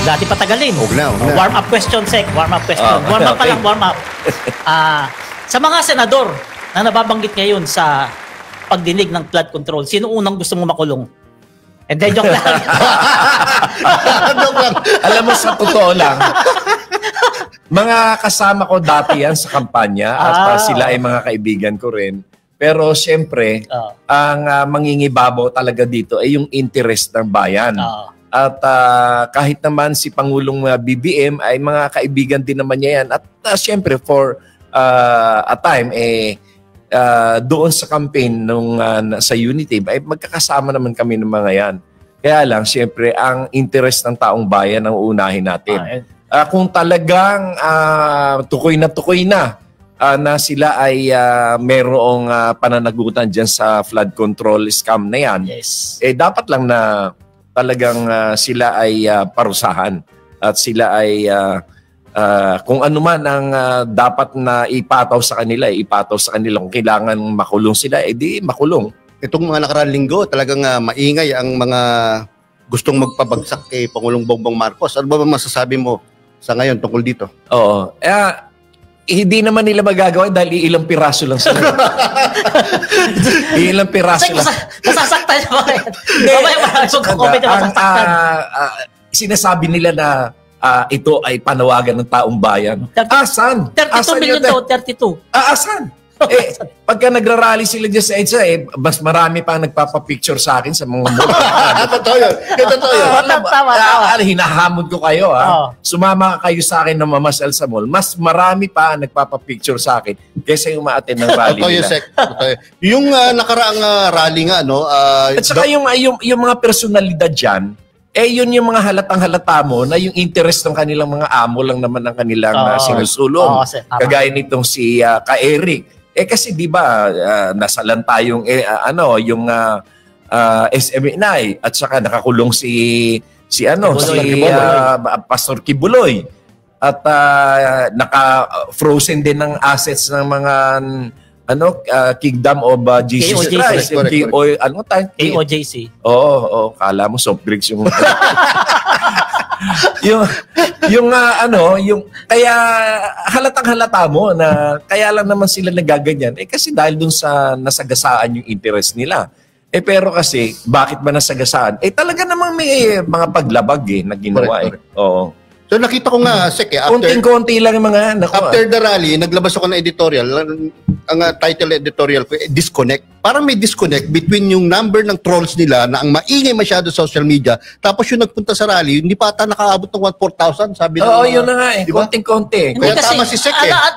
Dati patagalin. Huwag na. Warm up question, Sec. Warm up question. Warm up pa lang, warm up. Sa mga senador na nababanggit ngayon sa pagdinig ng flood control, sino unang gusto mo makulong? And then, joke lang. Alam mo, sa totoo lang, mga kasama ko dati yan sa kampanya at sila ay mga kaibigan ko rin. Pero siyempre, ang mangingibabaw talaga dito ay yung interest ng bayan. At kahit naman si Pangulong BBM ay mga kaibigan din naman niya yan. At siyempre, for a time, doon sa campaign nung sa Unity, ay magkakasama naman kami ng mga yan. Kaya lang, siyempre, ang interest ng taong bayan ang uunahin natin. Kung talagang tukoy na sila ay merong pananagutan dyan sa flood control scam na yan, dapat lang na talagang sila ay parusahan at sila ay kung ano man ang dapat na ipataw sa kanila, ipataw sa kanila. Kung kailangan makulong sila, di makulong. Itong mga nakaraang linggo, talagang maingay ang mga gustong magpabagsak kay Pangulong Bongbong Marcos. Ano ba masasabi mo sa ngayon tungkol dito? Oo. Hindi naman nila magagawa dahil ilang piraso lang sila. Ilang piraso lang. Nasasaktan niya ba yan? Mamaya comment na masasaktan. Sinasabi nila na ito ay panawagan ng taong bayan. Asan? 32 million daw, 32. Asan? Pagka nagrarally sila dyan sa EDSA, mas marami pa nagpapapicture sa akin sa mga mall. Totoo yun. Totoo yun. Tama. Hinahamon ko kayo. Sumama kayo sa akin na mamasal sa mall. Mas marami pa nagpapapicture sa akin kaysa yung ma-attend ng rally nila. Totoo yun. Yung nakaraang rally nga, no? At saka yung mga personalidad dyan, yun yung mga halatang-halata mo na yung interest ng kanilang mga amo lang naman ang kanilang sinusulong. Kagaya nitong si Ka-Eric. Kasi di ba nasalan tayong yung SMNI at saka nakakulong si Pastor Kibuloy at naka-frozen din ng assets ng mga Kingdom of Jesus Christ. KOJC. Oo, kala mo soft drinks yung kaya halatang-halata mo na kaya lang naman sila nagaganyan kasi dahil dun sa nasagasaan yung interest nila. Pero kasi bakit ba nasagasaan? Talaga namang may mga paglabag na ginawa. Oo. So nakita ko nga, Sek, konting-konti lang yung mga after the rally, naglabas ako ng editorial. Ang title editorial ko, Disconnect. Parang may disconnect between yung number ng trolls nila na ang maingay masyado sa social media, tapos yung nagpunta sa rally, hindi pa ata nakaabot ng 4,000, sabi nila. Oo, yun na nga diba? Konting-konti. Kaya tama si Sek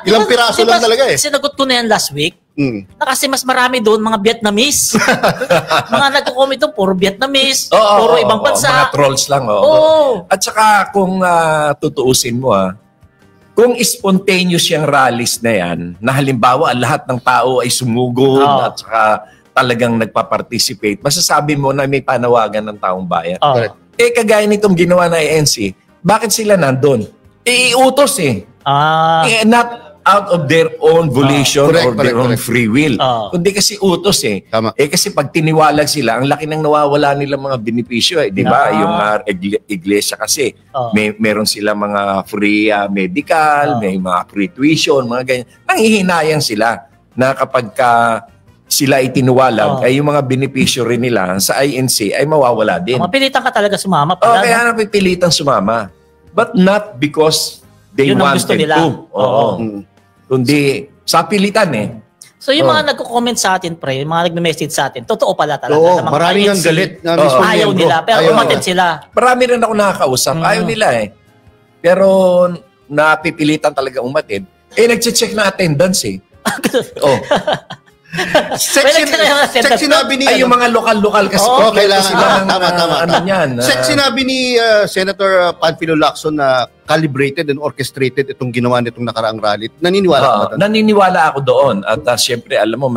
ilang piraso lang talaga Sinagot ko na yan last week. Na kasi mas marami doon mga Vietnamese. Mga nagko-comment doon, puro Vietnamese, puro ibang bansa. Mga trolls lang. At saka kung tutuusin mo kung spontaneous yung rallies na yan, na halimbawa lahat ng tao ay sumugod at saka talagang nagpa-participate, masasabi mo na may panawagan ng taong bayan. Kagaya nitong ginawa na ANC, bakit sila nandun? Iutos not out of their own volition or their own free will. Kundi kasi utos Tama. Kasi pag tiniwalag sila, ang laki nang nawawala nila mga benepisyo di ba? Yung iglesia kasi, meron sila mga free medical, may mga free tuition, mga ganyan. Nanghihinayang sila na kapag sila itiniwalag, ay yung mga benepisyo rin nila sa INC ay mawawala din. Mapilitan ka talaga sumama. Kaya napipilitan sumama. But not because they wanted to. Kundi sa pilitan So yung mga nagko-comment sa atin, pre, yung mga nagme-message sa atin, totoo pala talaga. Maraming ang galit. Ayaw nila, pero umatid sila. Marami rin ako nakakausap. Ayaw nila Pero napipilitan talaga umatid. Nagche-check na attendance Sinabi ni yung mga lokal-lokal kasi kailangan tama. Yan. Sinabi ni Senator Panfilo Lacson na calibrated and orchestrated itong ginawa nitong nakaraang rally. Naniniwala ka ba doon? Naniniwala ako doon at siyempre alam mo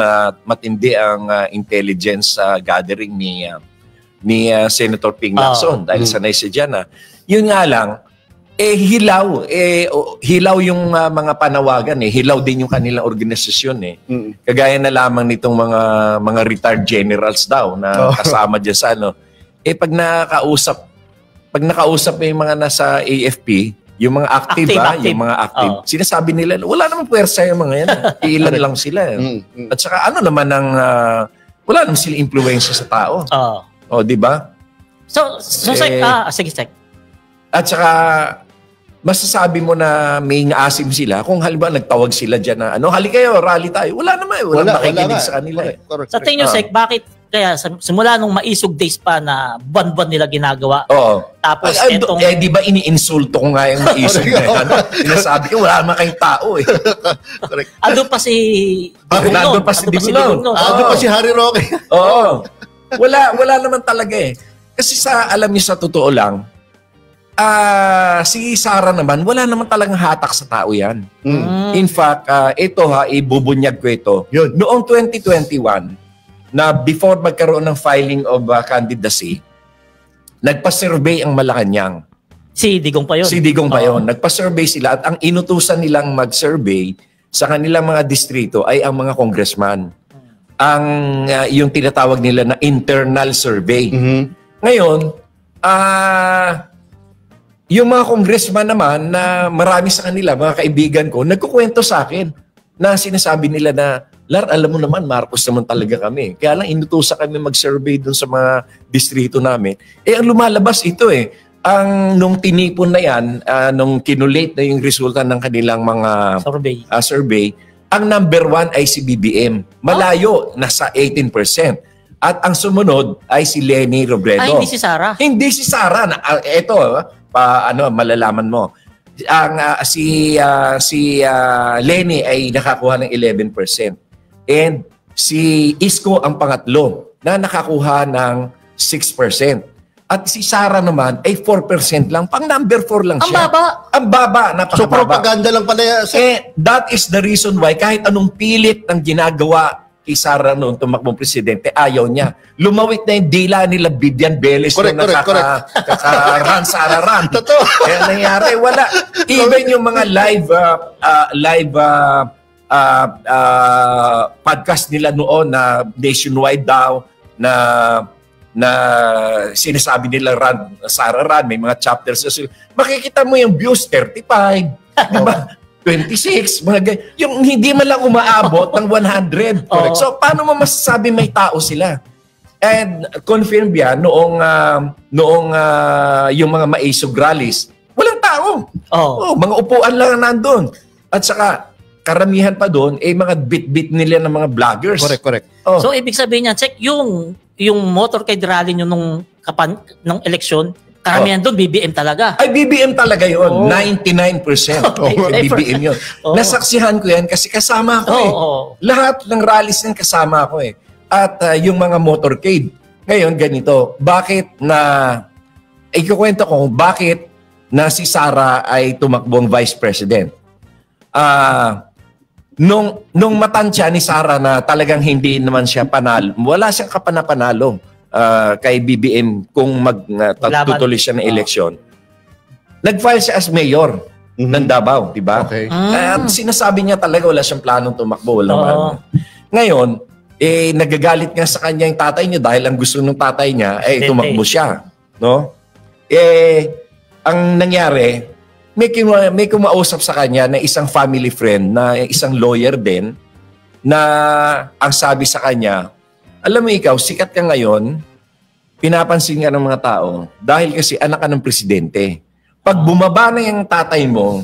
matindi ang intelligence gathering ni Senator Ping Lacson dahil sanay siya diyan. Yun nga lang hilaw yung mga panawagan hilaw din yung kanilang organisasyon Kagaya na lamang nitong mga retired generals daw na kasama diyan sa pag nakausap pag nakausap mo yung mga nasa AFP, yung mga active. Yung mga active, sinasabi nila, wala namang puwersa yung mga yan. Iilan lang sila. At saka ano naman wala naman sila influensya sa tao. Di ba? So sige, Sek. At saka, masasabi mo na may ngaasim sila kung halimbawa nagtawag sila dyan na hali kayo, rally tayo. Wala naman. Wala makikinig sa kanila. Sa tingin nyo, Sek, bakit kaya simula nung maisog days pa na buwan-buwan nila ginagawa? Tapos etong... di ba iniinsulto ko nga yung maisog na yan? Sinasabi ko, wala naman kayong tao eh. Ando pa si Ando pa si Digulong. Ando pa si Harry Roque. Wala naman talaga eh. Kasi alam niyo sa totoo lang, si Sara naman, wala naman talagang hatak sa tao yan. In fact, ibubunyag ko ito. Yun. Noong 2021, na before magkaroon ng filing of candidacy, nagpa-survey ang Malacanang. Si Digong pa yun. Nagpa-survey sila at ang inutusan nilang mag-survey sa kanilang mga distrito ay ang mga congressman. Yung tinatawag nila na internal survey. Ngayon, yung mga congressman naman na marami sa kanila, mga kaibigan ko, nagkukwento sa akin na sinasabi nila na, alam mo naman, Marcos naman talaga kami. Kaya lang inutusan kami mag-survey dun sa mga distrito namin. Ang lumalabas ito nung tinipon na yan, nung kinulate na yung resulta ng kanilang mga survey, ang number 1 ay si BBM. Malayo, nasa 18%. At ang sumunod ay si Leni Robredo. Hindi si Sara? Hindi si Sara. Ito, malalaman mo. Si Leni ay nakakuha ng 11%. And si Isko ang pangatlo na nakakuha ng 6%. At si Sara naman ay 4% lang. Pang number 4 lang siya. Ang baba. Napakababa. So propaganda lang pala yan. That is the reason why kahit anong pilit ang ginagawa kay Sara noon tumakbong presidente, ayaw niya. Lumawit na yung dila nila Vivian Velez correct. kaka-run Sara run. Totoo. Kaya nangyari, wala. Even yung mga live podcast nila noon na nationwide daw na sinasabi nila Sara run, may mga chapters. Makikita mo yung views, 35, diba? 26, yung hindi man lang umaabot ng 100. So, paano mo masasabi may tao sila? And confirm yan, noong yung mga maisog rallies, walang tao. Mga upuan lang nandun. At saka, karamihan pa doon, mga bit-bit nila ng mga vloggers. Correct. So, ibig sabihin niya, check yung motorcade rally nyo nung eleksyon, karamihan doon, BBM talaga. Ay, BBM talaga yun. 99%. BBM yun. Nasaksihan ko yan kasi kasama ko Lahat ng rallies yan kasama ko At yung mga motorcade. Ngayon, ganito. Ikukwento ko bakit na si Sara ay tumakbong vice president. Nung matansya ni Sara na talagang hindi naman siya panalo, wala siyang kapanapanalo kay BBM kung tutuloy siya ng eleksyon. Nag-file siya as mayor ng Davao, di ba? Okay. At sinasabi niya talaga wala siyang planong tumakbo. Ngayon, nagagalit nga sa kanya yung tatay niya dahil ang gusto ng tatay niya ay tumakbo siya. No? Ang nangyari, may kumausap sa kanya na isang family friend na isang lawyer din na ang sabi sa kanya, alam mo ikaw, sikat ka ngayon, pinapansin ka ng mga tao dahil kasi anak ka ng presidente. Pag bumaba na yung tatay mo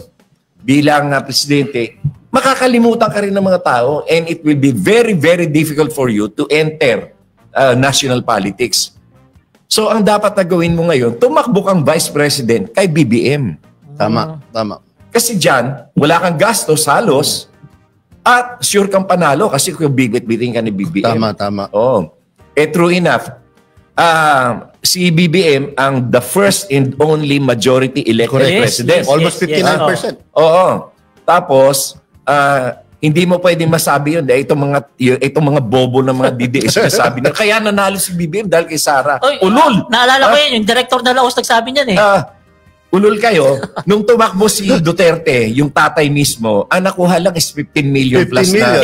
bilang presidente, makakalimutan ka rin ng mga tao and it will be very, very difficult for you to enter national politics. So ang dapat na gawin mo ngayon, tumakbo kang vice president kay BBM. Tama. Kasi dyan, wala kang gastos halos at sure kang panalo kasi kung bibit-bitin ka ni BBM. Tama. True enough, si BBM ang the first and only majority elected president. Almost 59%. Tapos, hindi mo pwedeng masabi yun. Itong mga bobo ng mga DDS sabi na kaya nanalo si BBM dahil kay Sara. Ulol! Naalala ko yun, yung director na Laos nagsabi niyan Ulol kayo, nung tumakbo si Duterte, yung tatay mismo, ang nakuha lang is 15 million plus na.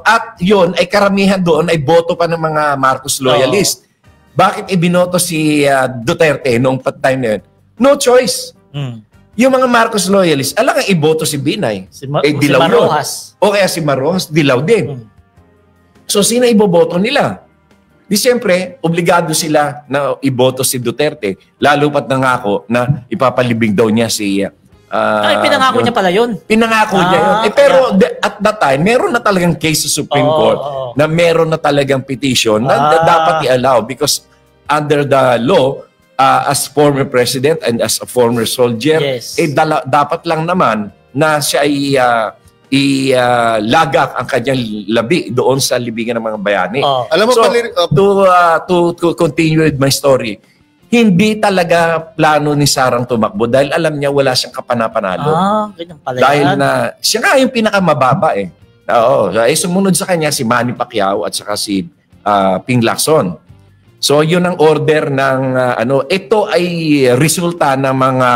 At yun, ay karamihan doon ay boto pa ng mga Marcos loyalist. Bakit ibinoto si Duterte noong time na yun? No choice. Yung mga Marcos loyalists, alam nga iboto si Binay. Dilaw si Marojas. O kaya si Marojas, dilaw din. So, sino iboboto nila? Di siyempre, obligado sila na iboto si Duterte. Lalo pat nangako na ipapalibing daw niya si... pinangako niya pala yun. Pinangako niya yun. Pero at that time, meron na talagang case sa Supreme Court na meron na talagang petition na dapat i-allow because under the law, as former president and as a former soldier, dapat lang naman na siya ay ilagak ang kanyang labi doon sa libingan ng mga bayani. Alam mo, so, to continue with my story, hindi talaga plano ni Sarang tumakbo dahil alam niya wala siyang kapanapanalo. Ganyan pala dahil yan. na, siya nga yung pinakamababa eh. Oo, sumunod sa kanya si Manny Pacquiao at saka si Ping Lacson. So yun ang order ng ito ay resulta ng mga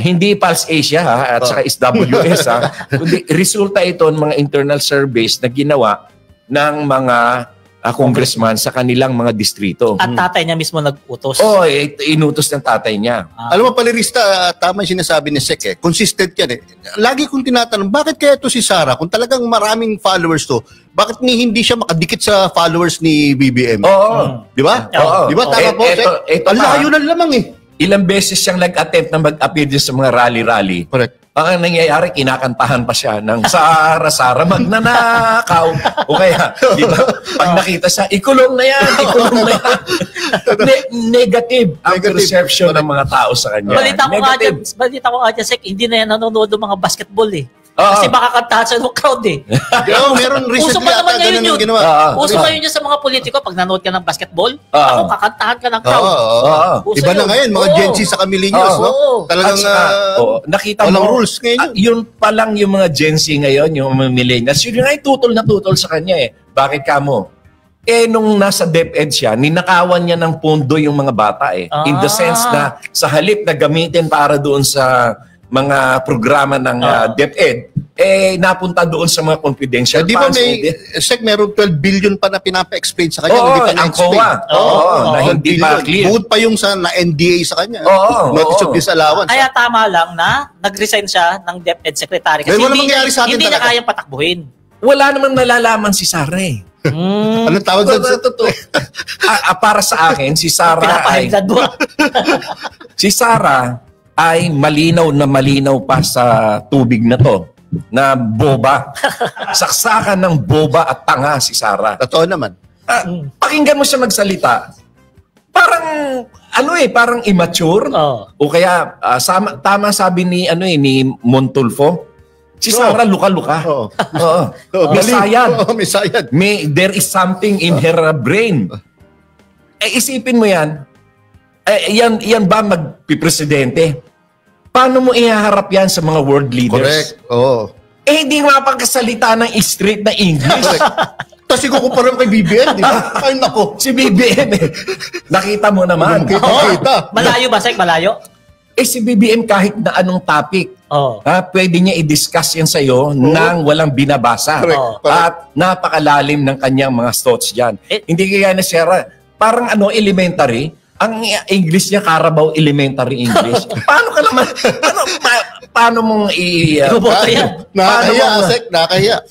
hindi Pulse Asia at saka SWS kundi resulta ito ng mga internal surveys na ginawa ng mga congressman sa kanilang mga distrito. At tatay niya mismo nag-utos. Inutos ng tatay niya. Alam mo, Palirista, tama yung sinasabi ni Sek consistent yan Lagi kong tinatanong, bakit kaya ito si Sara? Kung talagang maraming followers to, bakit hindi siya makadikit sa followers ni BBM? Di ba? Di ba? Tama po, Sek? Ang layo ng lamang Ilang beses siyang nag-attempt na mag-appear din sa mga rally-rally. Correct. Ang nangyayari, kinakantahan pa siya ng Sara-Sara magnanakaw. O kaya, di ba? Pag nakita siya, ikulong na yan, ikulong na yan. Negative ang perception ng mga tao sa kanya. Balita ko nga dyan, Sek, hindi na yan nanonood ng mga basketball Kasi makakantahan sa crowd Meron recently uso pa naman ngayon yun. Uso ngayon yun sa mga politiko. Pag nanood ka ng basketball, kakantahan ka ng crowd. Iba na ngayon, mga Gen Z sa Camillinos. Talagang nakita mo, rules ngayon. Yun pa lang yung mga Gen Z ngayon, yung mga millennials, yun ay tutol na tutol sa kanya Bakit ka mo? Nung nasa DepEd siya, ninakawan niya ng pondo yung mga bata In the sense na sa halip na gamitin para doon sa mga programa ng DepEd, napunta doon sa mga confidential di ba Sek, meron 12 billion pa na pinapa-explain sa kanya, hindi pa na-explain. Na hindi pa clear. Bukod pa yung sa na-NDA sa kanya. Notice of disallowance. Kaya tama lang na nag-resign siya ng DepEd secretary kasi hindi niya kayang patakbuhin. Wala namang nalalaman si Sara Anong tawag doon? Para sa akin, si Sara ay malinaw pa sa tubig na to na boba. Saksakan ng boba at tanga si Sara. Totoo naman. Pakinggan mo siya magsalita. Parang parang immature. O kaya tama sabi ni Montulfo. Si Sara luka-luka. May sayad. There is something in her brain. Isipin mo yan. Yan ba magpipresidente? Paano mo ihaharap yan sa mga world leaders? Correct. Hindi mapagkasalita ng straight na English. Tapos ikukumpara kay BBM, di ba? Ay, nako. Si BBM nakita mo naman. Kita. Malayo ba, Sek? Malayo? Si BBM kahit na anong topic, pwede niya i-discuss yan sa'yo nang walang binabasa. Correct. At napakalalim ng kanyang mga thoughts dyan. Hindi kaya na Sarah, parang elementary, ang English niya, Carabao Elementary English. Paano ka naman, paano mong Nakahiya.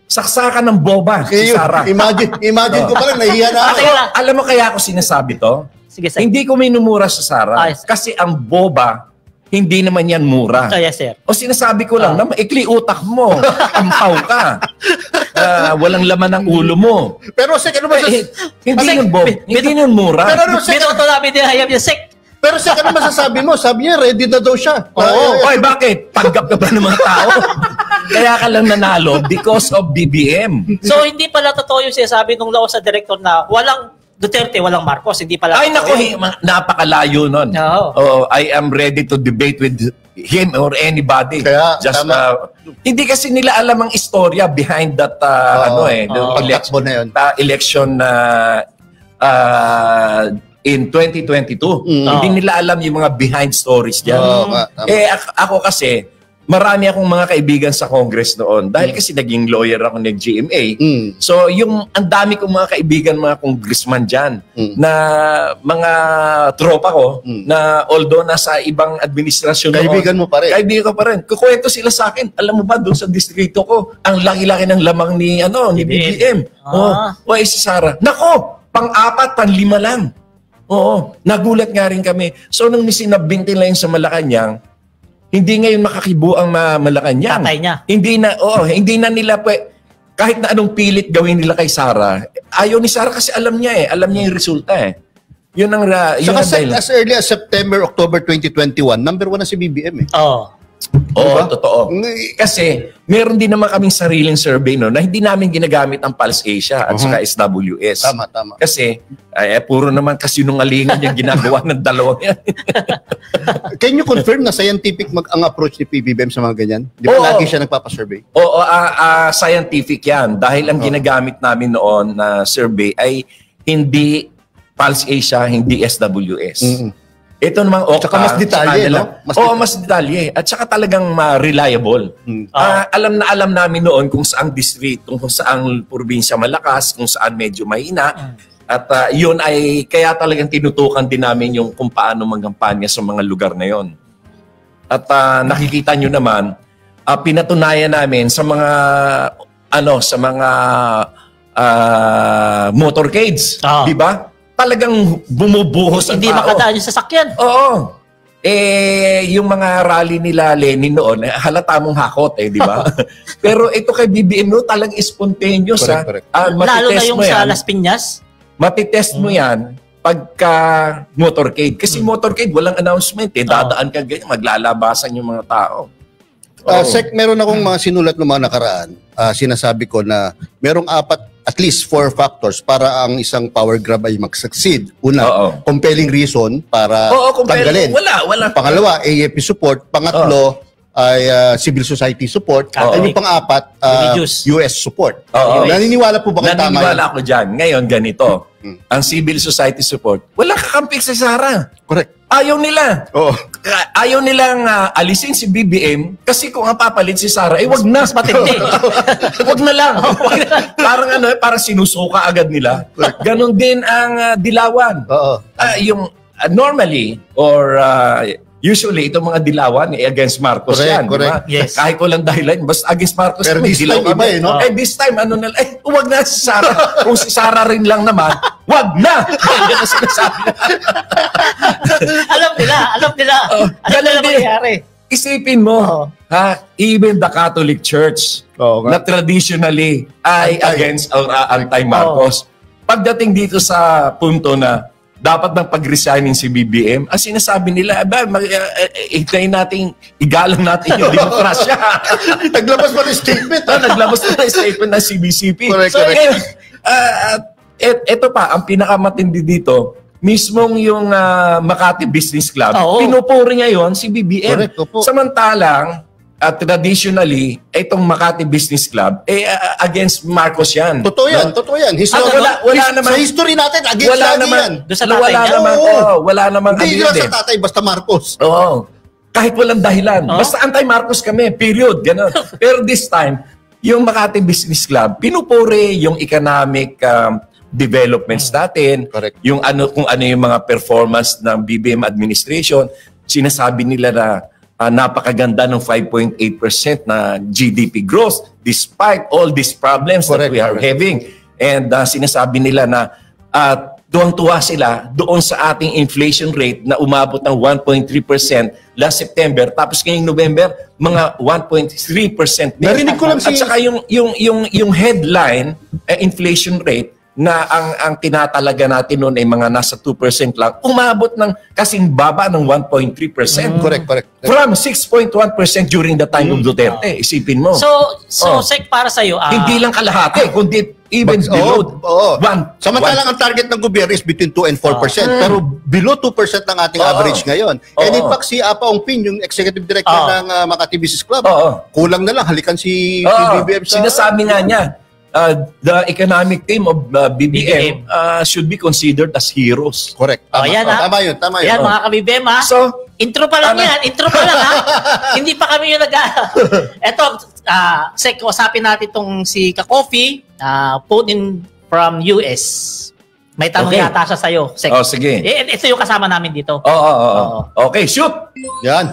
Saksakan ng boba si Sara. Imagine ko pa lang, nahiya na ako. Alam mo kaya ako sinasabi to? Sige, Sek. Hindi ko minumura sa Sara. Kasi ang boba, hindi naman yan mura. Yes, sir. O sinasabi ko lang na maikli utak mo. Ampaw ka. Walang laman ang ulo mo. Pero Sek, ano ba hindi yun boba. Hindi yun mura. Pero Binoto namin din hayab niya, Sek. Pero Sek, ano masasabi mo? Sabi niya, ready na daw siya. Oy, bakit? Tanggap ka ba ng mga tao? Kaya ka lang nanalo because of BBM. So, hindi pala totoo yung sinasabi nung law sa director na walang Duterte, walang Marcos. Hindi pala. Ay, naku, napakalayo nun. I am ready to debate with him or anybody. Kaya, hindi kasi nila alam ang istorya behind that election in 2022. Hindi nila alam yung mga behind stories diyan. Ako kasi marami akong mga kaibigan sa Congress noon dahil kasi naging lawyer ako ng GMA. So, ang dami kong mga kaibigan, mga congressman dyan, na mga tropa ko, na although nasa ibang administrasyon Kaibigan mo pa rin. Kaibigan ko pa rin. Kukwento sila sa akin, alam mo ba, doon sa distrito ko, ang laki-laki ng lamang ni BBM. Si Sara. Nako, pang-4, pang-5 lang. Oo, nagulat nga rin kami. So, nung sinabintin lang sa Malacanang, hindi ngayon makakibo ang Malacanang. Tatay niya. Hindi na nila kahit na anong pilit gawin nila kay Sara. Ayaw ni Sara kasi alam niya yung resulta eh. Yun ang as early as September, October 2021, number 1 na si BBM eh. Oo, totoo. Kasi meron din naman kaming sariling survey na hindi namin ginagamit ang Pulse Asia at saka SWS. Tama. Kasi puro naman kasinungalingan yung ginagawa ng dalawa yan. Can you confirm na scientific ang approach ni BBM sa mga ganyan? Di ba lagi siya nagpapasurvey? Oo, scientific yan. Dahil ang ginagamit namin noon na survey ay hindi Pulse Asia, hindi SWS. Ito namang OCA. Tsaka mas detalye, no? Mas detalye. At saka talagang reliable. Alam namin noon kung saang district, kung saang probinsya malakas, kung saan medyo mahina. At yun ay kaya talagang tinutukan din namin yung kung paano magkampanya sa mga lugar na yon. At nakikita nyo naman, pinatunayan namin sa mga motorcades. Di ba? Talagang bumubuhos ang tao. Hindi makadaan yung sasakyan. Oo. Yung mga rally nila Lenin noon, halata mong hakot di ba? Pero ito kay BBM no, talagang spontaneous. Correct. Lalo na yung sa Las Piñas. Matitest mo yan pagka motorcade. Kasi motorcade, walang announcement Dadaan ka ganyan, maglalabasan yung mga tao. Sek, meron akong mga sinulat ng mga nakaraan. Sinasabi ko na merong at least 4 factors para ang isang power grab ay mag-succeed. Una, compelling reason para tanggalin. Wala. Pangalawa, AFP support. Pangatlo, ay civil society support. At yung pang-apat, US support. Naniniwala po ba kayo tama? Naniniwala ako dyan. Ngayon, ganito. Ang civil society support, wala kakampik sa Sara. Correct. Ayaw nila. Ayaw nilang alisin si BBM kasi kung ang papalit si Sara, wag na. Mas matindi. Wag na lang. Parang sinusuka agad nila. Ganon din ang Dilawan. Yung normally or usually itong mga Dilawan against Marcos yan. Correct. Diba? Yes. Kahit walang dahilan, basta against Marcos. Pero this time iba no? This time, wag na si Sara. Kung si Sara rin lang naman, wag na! Yan ang sinasabi. Alam nila. Alam nila mangyayari. Isipin mo, even the Catholic Church na traditionally ay against or anti-Marcos, pagdating dito sa punto na dapat nang pag-resignin si BBM, ang sinasabi nila, hintayin natin, igalang natin yung demokrasya. Naglabas pa ng statement. Naglabas na ng statement ng CBCP. Correct. Ito pa, ang pinakamatindi dito, mismong yung Makati Business Club, pinupuri ngayon si BBM. Correct, Samantalang, traditionally, itong Makati Business Club, against Marcos yan. Totoo yan. Wala naman, sa history natin, against lagi yan. Wala naman. Hindi lang sa tatay, basta Marcos. Kahit walang dahilan. Basta anti-Marcos kami, period. Ganon. Pero this time, yung Makati Business Club, pinupuri yung economic developments natin, yung kung ano yung mga performance ng BBM administration, sinasabi nila na napakaganda ng 5.8% na GDP growth despite all these problems that we are having. And sinasabi nila na tuwang-tuwa sila doon sa ating inflation rate na umabot ng 1.3% last September, tapos ngayong November, mga 1.3%. Narinig ko lang At saka yung headline inflation rate na ang tinatalaga natin noon ay mga nasa 2% lang, umabot ng kasing baba ng 1.3%. Correct. From 6.1% during the time of Duterte. Isipin mo. So Sek, para sa'yo, hindi lang kalahati, kundi even below 1. Samantalang ang target ng gobyerno is between 2 and 4%. Pero below 2% ng ating average ngayon. And in fact, si Apa Ongpin, yung executive director ng Makati Business Club, kulang na lang, halikan si BBM sa... Sinasabi nga niya, the economic team of BBM should be considered as heroes. Correct. Tama yun. Yan, mga kabibem, So, Intro pa lang yan. Intro pa lang, ha? Hindi pa kami yung Eto, Sek, usapin natin itong si Ka-Coffee, phone in from US. May tanong yata siya sa'yo, Sek. Oh, sige. Ito yung kasama namin dito. Oo. Okay, shoot! Yan.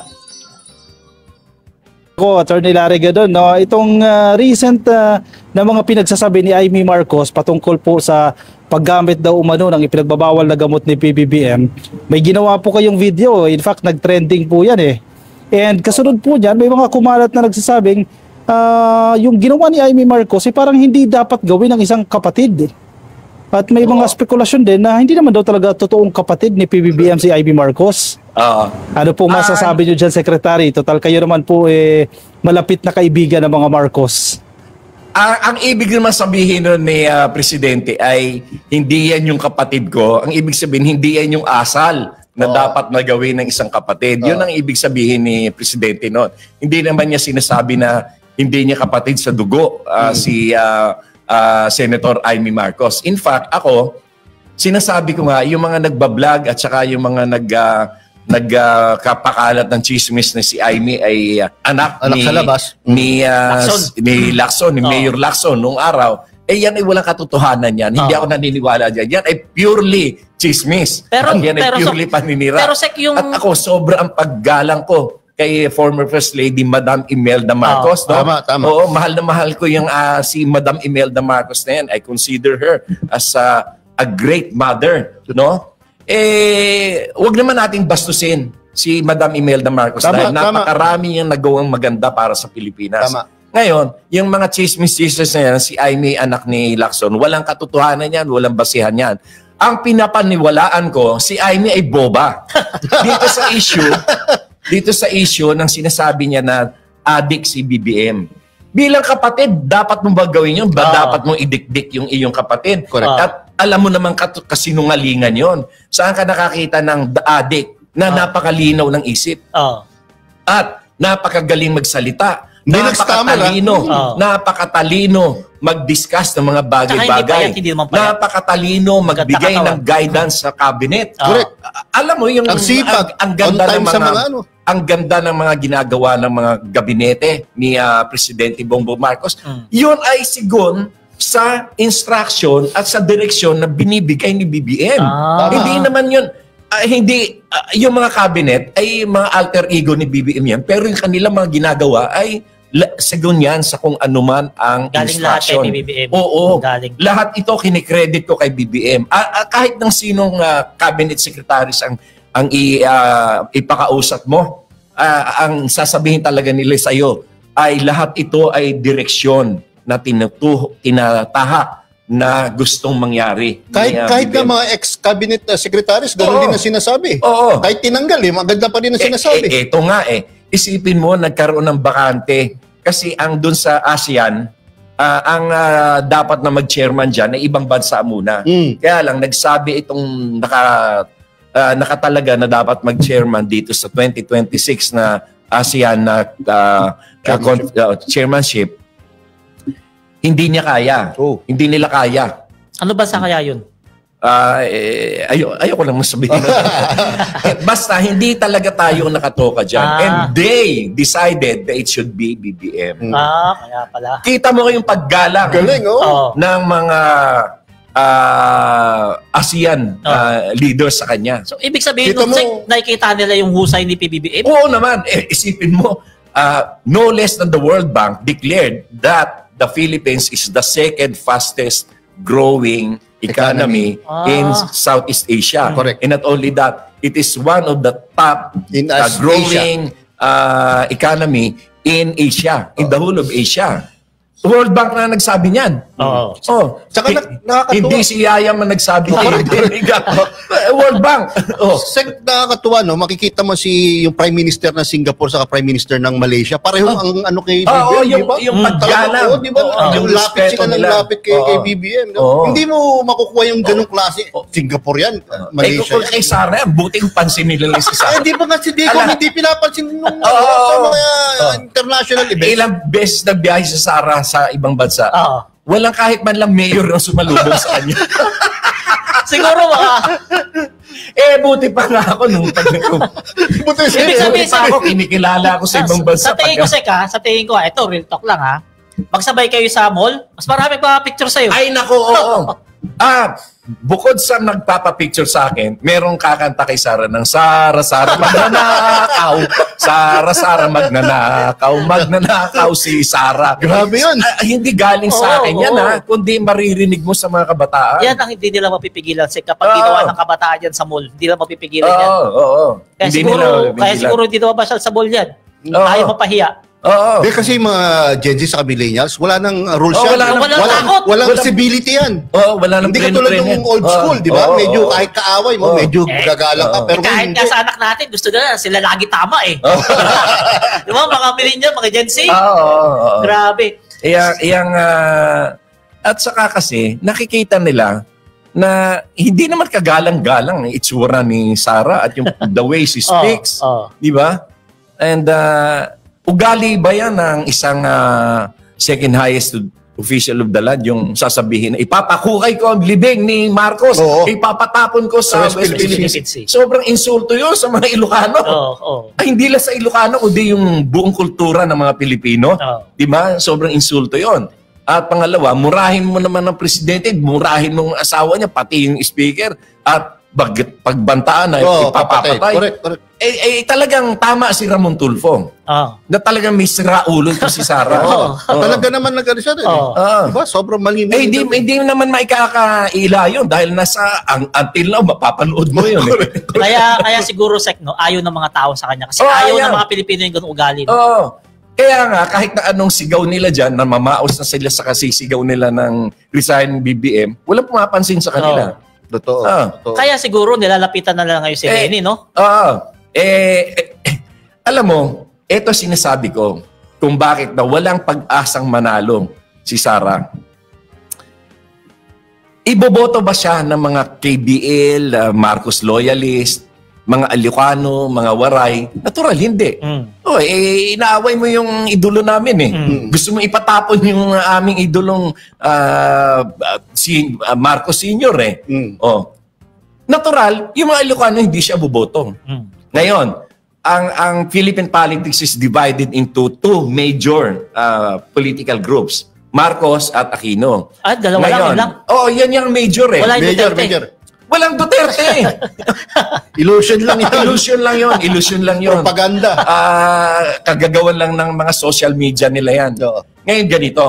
Ko, Attorney Larry Gadon, no? Itong recent na mga pinagsasabi ni Amy Marcos patungkol po sa paggamit daw umano ng ipinagbabawal na gamot ni PBBM, may ginawa po kayong video. In fact, nag-trending po yan eh. And kasunod po niyan, may mga kumalat na nagsasabing yung ginawa ni Amy Marcos parang hindi dapat gawin ng isang kapatid. At may mga spekulasyon din na hindi naman daw talaga totoong kapatid ni PBBM si Amy Marcos. Ano po masasabi nyo dyan, Secretary? Total kayo naman po malapit na kaibigan ng mga Marcos. Ang ibig naman sabihin nun ni Presidente ay hindi yan yung kapatid ko. Ang ibig sabihin, hindi yan yung asal na dapat na gawin ng isang kapatid. Yun ang ibig sabihin ni Presidente nun. Hindi naman niya sinasabi na hindi niya kapatid sa dugo si Senator Amy Marcos. In fact, ako, sinasabi ko nga, yung mga nagbablog at saka yung mga nagkapakalat ng chismis na si Amy ay anak sa labas. ni Lacson, ni Mayor Lacson nung araw. Yan ay walang katotohanan yan. Hindi ako naniniwala dyan. Yan ay purely chismis. Yan ay purely paninira. Pero Sek, At ako, sobrang paggalang ko kay former First Lady Madam Imelda Marcos. No? Tama. Oo, mahal na mahal ko yung si Madam Imelda Marcos na yan. I consider her as a great mother. No? Wag naman nating bastusin si Madam Imelda Marcos dahil napakarami niyang nagawang maganda para sa Pilipinas. Ngayon, yung mga chismis na yan, si Amy, anak ni Lacson, walang katotohanan yan, walang basihan yan. Ang pinapaniwalaan ko, si Amy ay boba. Dito sa issue ng sinasabi niya na addict si BBM. Bilang kapatid, dapat mong ba gawin yun? Dapat mong idikdik yung iyong kapatid? Correct. At alam mo naman kasinungalingan yon. Saan ka nakakita ng addict na napakalinaw ng isip? At napakagaling magsalita. Napakatalino mag-discuss ng mga bagay-bagay. Napakatalino magbigay ng guidance sa cabinet. Correct. Alam mo yung ang sipag, ang ganda ng mga ginagawa ng mga gabinete ni Presidente Bongbong Marcos. Yun ay sigon sa instruction at sa direksyon na binibigay ni BBM. Hindi naman yun yung mga cabinet ay mga alter ego ni BBM yan, pero yung kanilang mga ginagawa ay sigon yan sa kung anuman ang instruction. Galing lahat kay BBM. Oo. Lahat ito kinikredit ko kay BBM. Kahit ng sinong cabinet secretaries ang ipakausap mo, ang sasabihin talaga nila sa'yo ay lahat ito ay direksyon na tinatahak na gustong mangyari. Kahit nga mga ex-cabinet secretaries, ganoon din ang sinasabi. Kahit tinanggal, maganda pa rin ang sinasabi. Ito nga isipin mo, nagkaroon ng bakante kasi ang dun sa ASEAN, ang dapat na mag-chairman dyan ay ibang bansa muna. Kaya lang, nagsabi itong nakatalaga na dapat mag-chairman dito sa 2026 na ASEAN na chairmanship. Hindi niya kaya. Hindi nila kaya. Ano ba sa kaya yun? Ayoko lang masabihin. Basta hindi talaga tayo nakatoka dyan. And they decided that it should be BBM. Kaya pala. Kita mo yung paggalang ng mga ASEAN leaders sa kanya. So, ibig sabihin, nakikita nila yung husay ni PBBM? Oo naman. Isipin mo, no less than the World Bank declared that the Philippines is the second fastest growing economy in Southeast Asia. Correct. And not only that, it is one of the top growing economy in Asia, in the whole of Asia. World Bank na nagsabi niyan. Tsaka nakakatuwa. Hindi si Yaya man nagsabi. World Bank. Nakakatuwa, no? Makikita mo yung Prime Minister ng Singapore sa Prime Minister ng Malaysia. Pareho ang kay BBM, yung paggalang. Yung lapit sila ng lapit kay BBM. No? Hindi mo makukuha yung ganung klase. Singapore yan, Malaysia. Kay Sara, buting pansin nila si Sara. Hindi ba kasi hindi pinapansin nung sa mga international events. Ilang beses nagbiyahe si Sara sa ibang bansa. Walang kahit man lang mayor na sumalubong sa kanya. Siguro baka. Buti pa nga ako nung Buti Ibig sabihin, pa ako, kinikilala ako sa ibang bansa. Sa tingin ko, ito, real talk lang ha. Magsabay kayo sa mall, mas marami pa picture sa'yo. Ay, nako, oo. Bukod sa nagpapapicture sa akin, merong kakanta kay Sara ng Sara magnanakaw. Sara magnanakaw si Sara. Grabe yun. Hindi galing sa akin yan, ha? Kundi maririnig mo sa mga kabataan. Yan ang hindi nila mapipigilan. Kapag ginawa ng kabataan yan sa mall, hindi nila mapipigilan yan. Oo. Kaya siguro hindi na mabasyal sa mall yan. Ayaw mapahiya. Oo. Kasi mga Gen Z sa millennials, wala nang rules yan. Walang civility yan. Wala nang hindi katulad ng old school, di ba? Medyo kahit kaaway mo, medyo gagalang ka. Pero kahit nga sa anak natin, gusto nila, sila lagi tama eh. Di ba? Mga millennial, mga Gen Z. Grabe. At saka kasi, nakikita nila na hindi naman kagalang-galang itsura ni Sara at yung the way she speaks. Di ba? And ugali ba yan ng isang second highest official of the land, yung sasabihin na ipapakukay ko ang libing ni Marcos, ipapatapon ko sa West Philippine Sea. Sobrang insulto yun sa mga Ilocano. Ay, hindi lang sa Ilocano, kundi yung buong kultura ng mga Pilipino. Di ba? Sobrang insulto yun. At pangalawa, murahin mo naman ng presidente, murahin mo ang asawa niya, pati yung speaker, at pagbantaan na ipapapatay. Correct. Talagang tama si Ramon Tulfo. Na talagang may siraulo ito si Sara. Talaga naman nag-ano siya rin. Diba? Sobrang mali. Hindi naman maikakaila yun dahil nasa until now, mapapanood mo yun. Kaya siguro, Sek, no, ayaw ng mga tao sa kanya. Kasi ayaw ng mga Pilipino yung ganung ugali. Kaya nga, kahit na anong sigaw nila dyan, na mamaos na sila sa kasisigaw nila ng resign BBM, walang pumapansin sa kanila. Totoo. Kaya siguro nilalapitan na lang ngayon si Lenny, no? Alam mo, ito sinasabi ko kung bakit na walang pag-asang manalo si Sara. Iboboto ba siya ng mga KBL, Marcos loyalist, mga Ilocano, mga Waray? Natural, hindi. Inaaway mo yung idolo namin eh. Gusto mo ipatapon yung aming idolong si Marcos Sr. eh. Natural, yung mga Ilocano hindi siya boboto. Ngayon, ang Philippine politics is divided into two major political groups. Marcos at Aquino. Dalawa lang, yun lang? Yan yung major eh. Wala yung Duterte. Walang Duterte. Illusion lang yun. Illusion lang yun. Propaganda. Kagagawan lang ng mga social media nila yan. Ngayon ganito,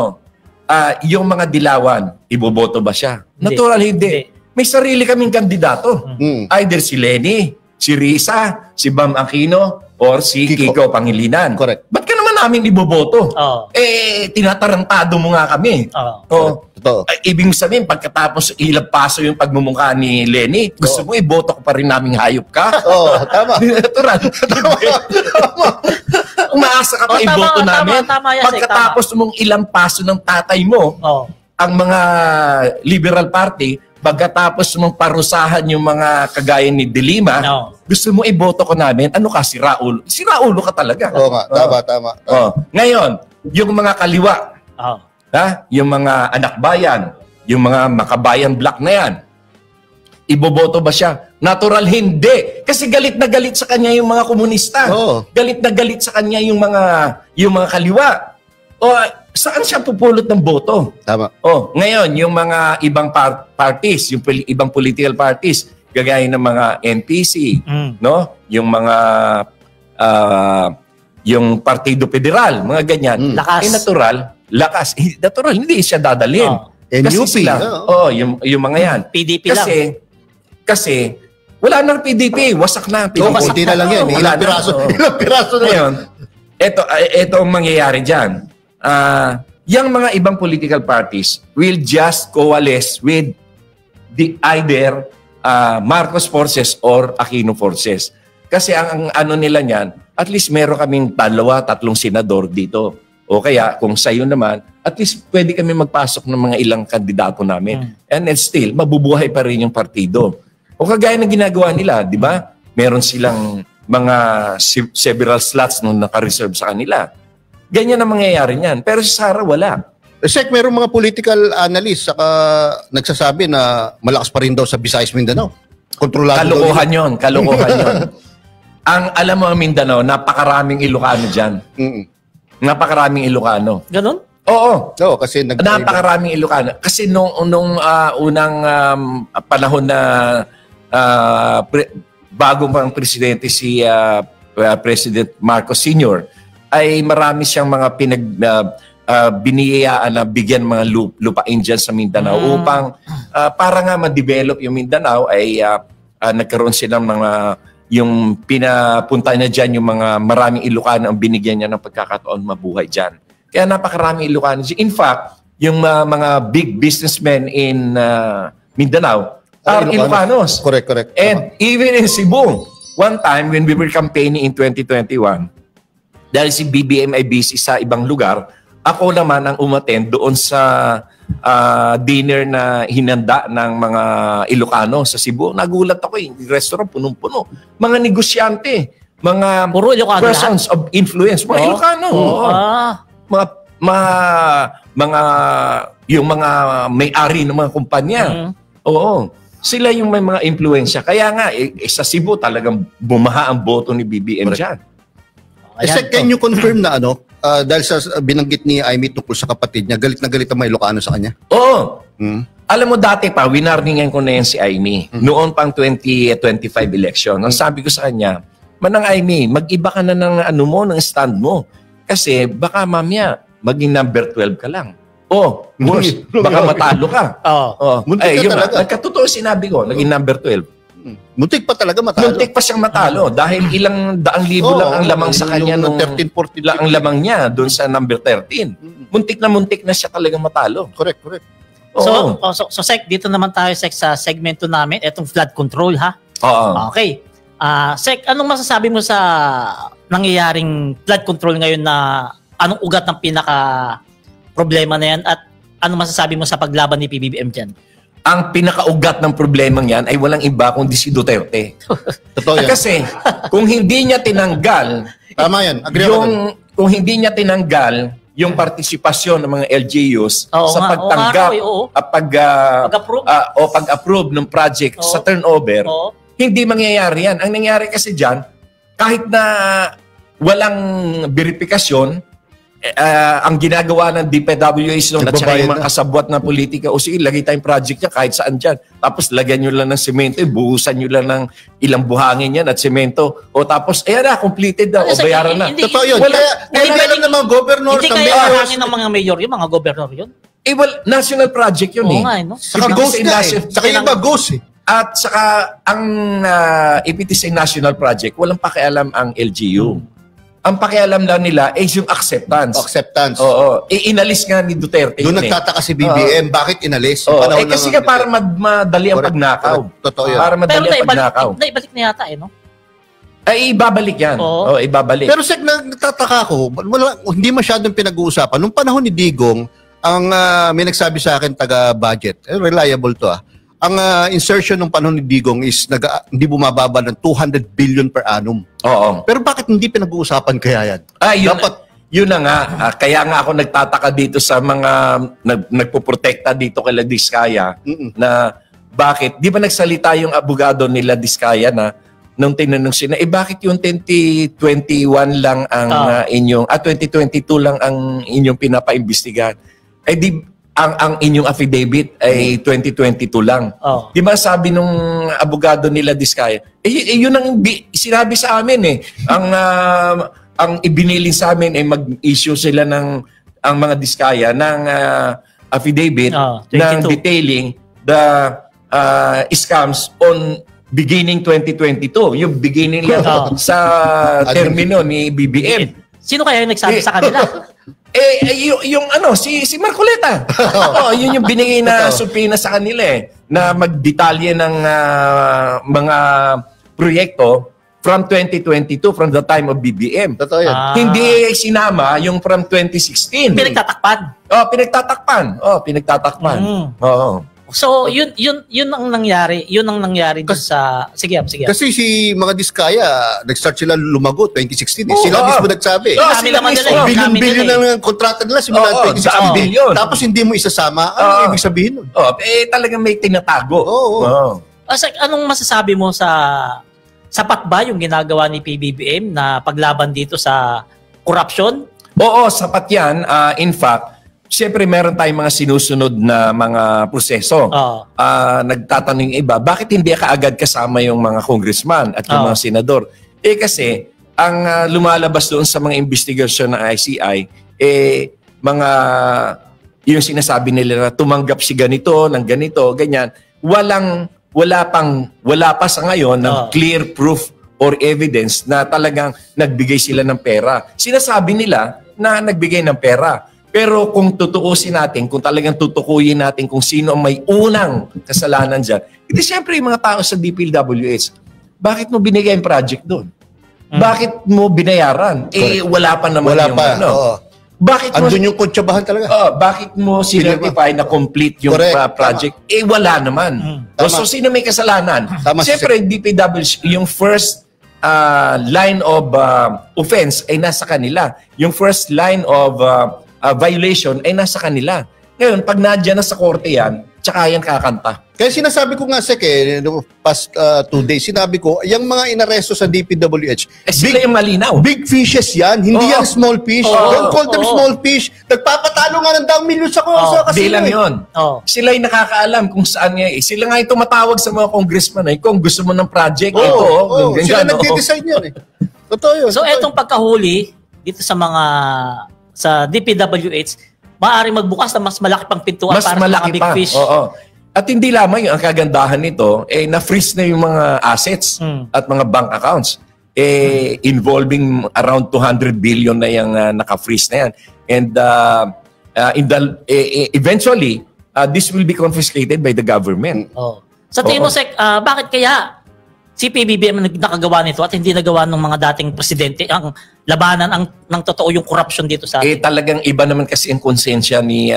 yung mga dilawan, iboboto ba siya? Natural, hindi. May sarili kaming kandidato. Either si Lenny, si Risa, si Bam Aquino, or si Kiko Pangilinan. Correct. Ba't ka naman namin iboboto? Tinatarantado mo nga kami. Totoo. Ibig sabihin, pagkatapos ilagpaso yung pagmumukha ni Lenny, gusto mo iboto ko pa rin naming hayop ka? Tama. Natural. Umaasa ka pa iboto namin. Tama, pagkatapos mong ilang paso ng tatay mo, ang mga Liberal Party, pagkatapos mong parusahan yung mga kagaya ni De Lima, gusto mo iboto ko namin, ano ka, si Raul? Si Raulo ka talaga. Oo nga, tama. Ngayon, yung mga kaliwa, yung mga anak bayan, yung mga makabayan black na yan, iboboto ba siya? Natural, hindi. Kasi galit na galit sa kanya yung mga komunista. Galit na galit sa kanya yung mga kaliwa. Saan siya pupulot ng boto? Tama. Ngayon, yung mga ibang parties, yung ibang political parties, gagaya ng mga NPC, no? Yung mga yung Partido Federal, mga ganyan. Lakas. Lakas. Natural, hindi siya dadalhin. Kasi NUP. sila, yung mga yan. PDP lang. Kasi wala nang PDP, wasak na. Kunti na lang yan. Ilang piraso na. Ngayon, ito ang mangyayari dyan. Yung mga ibang political parties will just coalesce with either Marcos forces or Aquino forces. Kasi ang ano nila niyan, at least meron kaming 2-3 senador dito. O kaya, kung sa'yo naman, at least pwede kami magpasok ng mga ilang kandidato namin. And still, mabubuhay pa rin yung partido. O kagaya ng ginagawa nila, di ba? Meron silang mga several slots nung naka-reserve sa kanila. Ganyan ang mangyayari niyan. Pero si Sara, wala. Sek, merong mga political analysts saka nagsasabi na malakas pa rin daw sa Visayas, Mindanao. Kontrolado daw Kalokohan yun. Kalokohan yun. Ang alam mo ang Mindanao, napakaraming Ilocano dyan. Napakaraming Ilocano. Ganun? Oo. Oo, kasi Napakaraming Ilocano. Kasi nung unang panahon na bago pang presidente si President Marcos Sr., ay marami siyang mga biniyayaan na bigyan mga lupain dyan sa Mindanao upang para nga ma-develop yung Mindanao ay nagkaroon silang mga yung pinapunta na dyan yung mga maraming Ilocano ang binigyan niya ng pagkakataon mabuhay dyan. Kaya napakaraming Ilocano. In fact, yung mga big businessmen in Mindanao are Ilocanos. Correct. And even in Cebu, one time when we were campaigning in 2021, dahil si BBM ay busy sa ibang lugar, ako naman ang umattend doon sa dinner na hinanda ng mga Ilocano sa Cebu. Nagulat ako restaurant punong-puno. Mga negosyante, mga Puro Ilocano persons of influence, mga Ilocano. Mga yung mga may-ari ng mga kumpanya. Oo. Sila yung may mga impluensya. Kaya nga, sa Cebu talagang bumaha ang boto ni BBM dyan. Sek, can you confirm na dahil sa binanggit ni Amy tungkol sa kapatid niya, galit na galit ang mga Ilocano sa kanya? Oo. Alam mo dati pa, winarningan ko na yan si Amy. Noon pang 2025 election. Ang sabi ko sa kanya, Manang Amy, mag-iba ka na ng ng stand mo. Kasi baka mamaya, maging number 12 ka lang. Worse, baka matalo ka. Muntik ka talaga. Nagkatotoo sinabi ko, naging number 12. Muntik pa talaga matalo. Muntik pa siyang matalo dahil ilang daang libo lang ang lamang sa kanya nung 13-14 lang ang lamang niya doon sa number 13. Muntik na siya talagang matalo. Correct. So Sek, dito naman tayo Sek sa segmento namin, etong flood control ha. Oo. Okay. Sek, anong masasabi mo sa nangyayaring flood control ngayon na anong ugat ng pinaka problema na yan at anong masasabi mo sa paglaban ni PBBM dyan? Ang pinakaugat ng problemang yan ay walang iba kundi si Duterte. Totoo yan. Kasi kung hindi niya tinanggal Tama yan. Agree ako dun. kung hindi niya tinanggal yung partisipasyon ng mga LGUs Oo sa nga, pagtanggap Pag-approve? o pag-approve ng project sa turnover, Oo. hindi mangyayari yan. Ang nangyari kasi dyan, kahit na walang verifikasyon, ang ginagawa ng DPWH at saka yung mga kasabwat na politika, o sige, lagay tayong project niya kahit saan dyan. Tapos lagyan nyo lang ng semento, buhusan nyo lang ng ilang buhangin yan at semento. O tapos, ayan na, completed na, o bayaran na. Totoo yun. Kaya alam ng mga governors, Hindi ng kaya mayors. hangin ng mga mayor yung mga gobernador yun? National project yun Oo nga, no? Saka Ibig ghost sabihin na Saka national- iba ghost At saka, ang if it is a national project, walang pakialam ang LGU. Ang pakialam lang nila is yung acceptance. Oo. Inalis nga ni Duterte. Doon yun nagtataka si BBM, bakit inalis? Kasi nga para madali ang pagnakaw. Totoo yun. Para madali ang pagnakaw. Naibalik na yata no? Ay, ibabalik yan. Oo. Ibabalik. Pero Sek, nagtataka ako, hindi masyadong pinag-uusapan. Nung panahon ni Digong, may nagsabi sa akin taga-budget, reliable to ang insertion ng panahon ni Digong is hindi bumababa ng 200 billion per annum. Oo. Pero bakit hindi pinag-uusapan kaya yan? Yun na nga. Kaya nga ako nagtataka dito sa mga nagpoprotekta dito kay Diskaya na bakit, di ba nagsalita yung abogado nila Diskaya na nung tinanong sila, bakit yung 2021 lang ang inyong, 2022 lang ang inyong pinapaimbestigahan? Ang inyong affidavit ay 2022 lang. Di ba sabi nung abogado nila Diskaya, yun ang sinabi sa amin ang ibinilin sa amin ay mag-issue sila ng ang mga Diskaya ng affidavit ng detailing the scams on beginning 2022. Yung beginning lang sa termino ni BBM. Sino kaya yung nagsabi sa kanila? Si Marcoleta. Yun yung binigay na supina sa kanila na magdetalye ng mga proyekto from 2022, from the time of BBM. Totoo yan. Hindi sinama yung from 2016. Pinagtatakpan. Pinagtatakpan. Oo. So, yun ang nangyari. Yun ang nangyari dun sa... Sige. Kasi si mga Diskaya, nag-start sila lumago 2016. Sila Oo. mismo nagsabi. Sila naman nila. Billion ng kontrata nila simula 2016. billion. Tapos hindi mo isasama. Ano ibig sabihin nun? Talagang may tinatago. Oo. Anong masasabi mo sa sapat ba yung ginagawa ni PBBM na paglaban dito sa corruption? Oo, sapat yan. In fact, siyempre meron tayong mga sinusunod na mga proseso. Nagtatanong yung iba, bakit hindi kaagad kasama yung mga congressman at yung mga senador? Kasi ang lumalabas doon sa mga investigasyon ng ICI, yung sinasabi nila na tumanggap si ganito, ng ganito, ganyan. Wala pa sa ngayon ng clear proof or evidence na talagang nagbigay sila ng pera. Sinasabi nila na nagbigay ng pera. Pero kung tutuusin natin, kung talagang tutukuyin natin kung sino ang may unang kasalanan dyan, hindi siyempre yung mga tao sa DPWH. Bakit mo binigay yung project doon? Bakit mo binayaran? Wala pa naman yung ano. Bakit mo, andun yung kuntsabahan talaga. Bakit mo sinertify na complete yung project? Wala naman. So, sino may kasalanan? Siyempre, DPWH, yung first line of offense ay nasa kanila. Yung first line of violation ay nasa kanila. Ngayon, pag nadyan na sa korte yan, tsaka yan kakanta. Kaya sinasabi ko nga, Sek, past 2 days, sinabi ko, yung mga inaresto sa DPWH, sila yung malinaw. Big fishes yan, hindi yan small fish. Don't call them small fish. Nagpapatalo nga ng daang milyon sa kasino. Di lang yun. Sila yung nakakaalam kung saan nga. Sila nga yung tumatawag sa mga congressman kung gusto mo ng project. Sila nagde-design yan Totoo yun. So, etong pagkahuli dito sa DPWH, maaari magbukas na mas malaki pang pintuan para sa mga big fish. At hindi lamang yung ang kagandahan nito, na-freeze na yung mga assets at mga bank accounts. Involving around 200 billion na yung naka-freeze na yan. And eventually, this will be confiscated by the government. Sa tingin mo, Sek, bakit kaya si PBBM nakagawa nito at hindi nagawa ng mga dating presidente ang labanan ng totoo yung corruption dito sa atin? Talagang iba naman kasi ang konsensya ni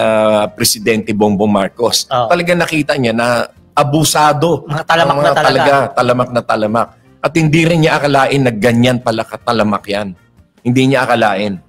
Presidente Bongbong Marcos. Talagang nakita niya na abusado. Mga talamak na talaga. Talamak na talamak. At hindi rin niya akalain na ganyan pala katalamak yan. Hindi niya akalain.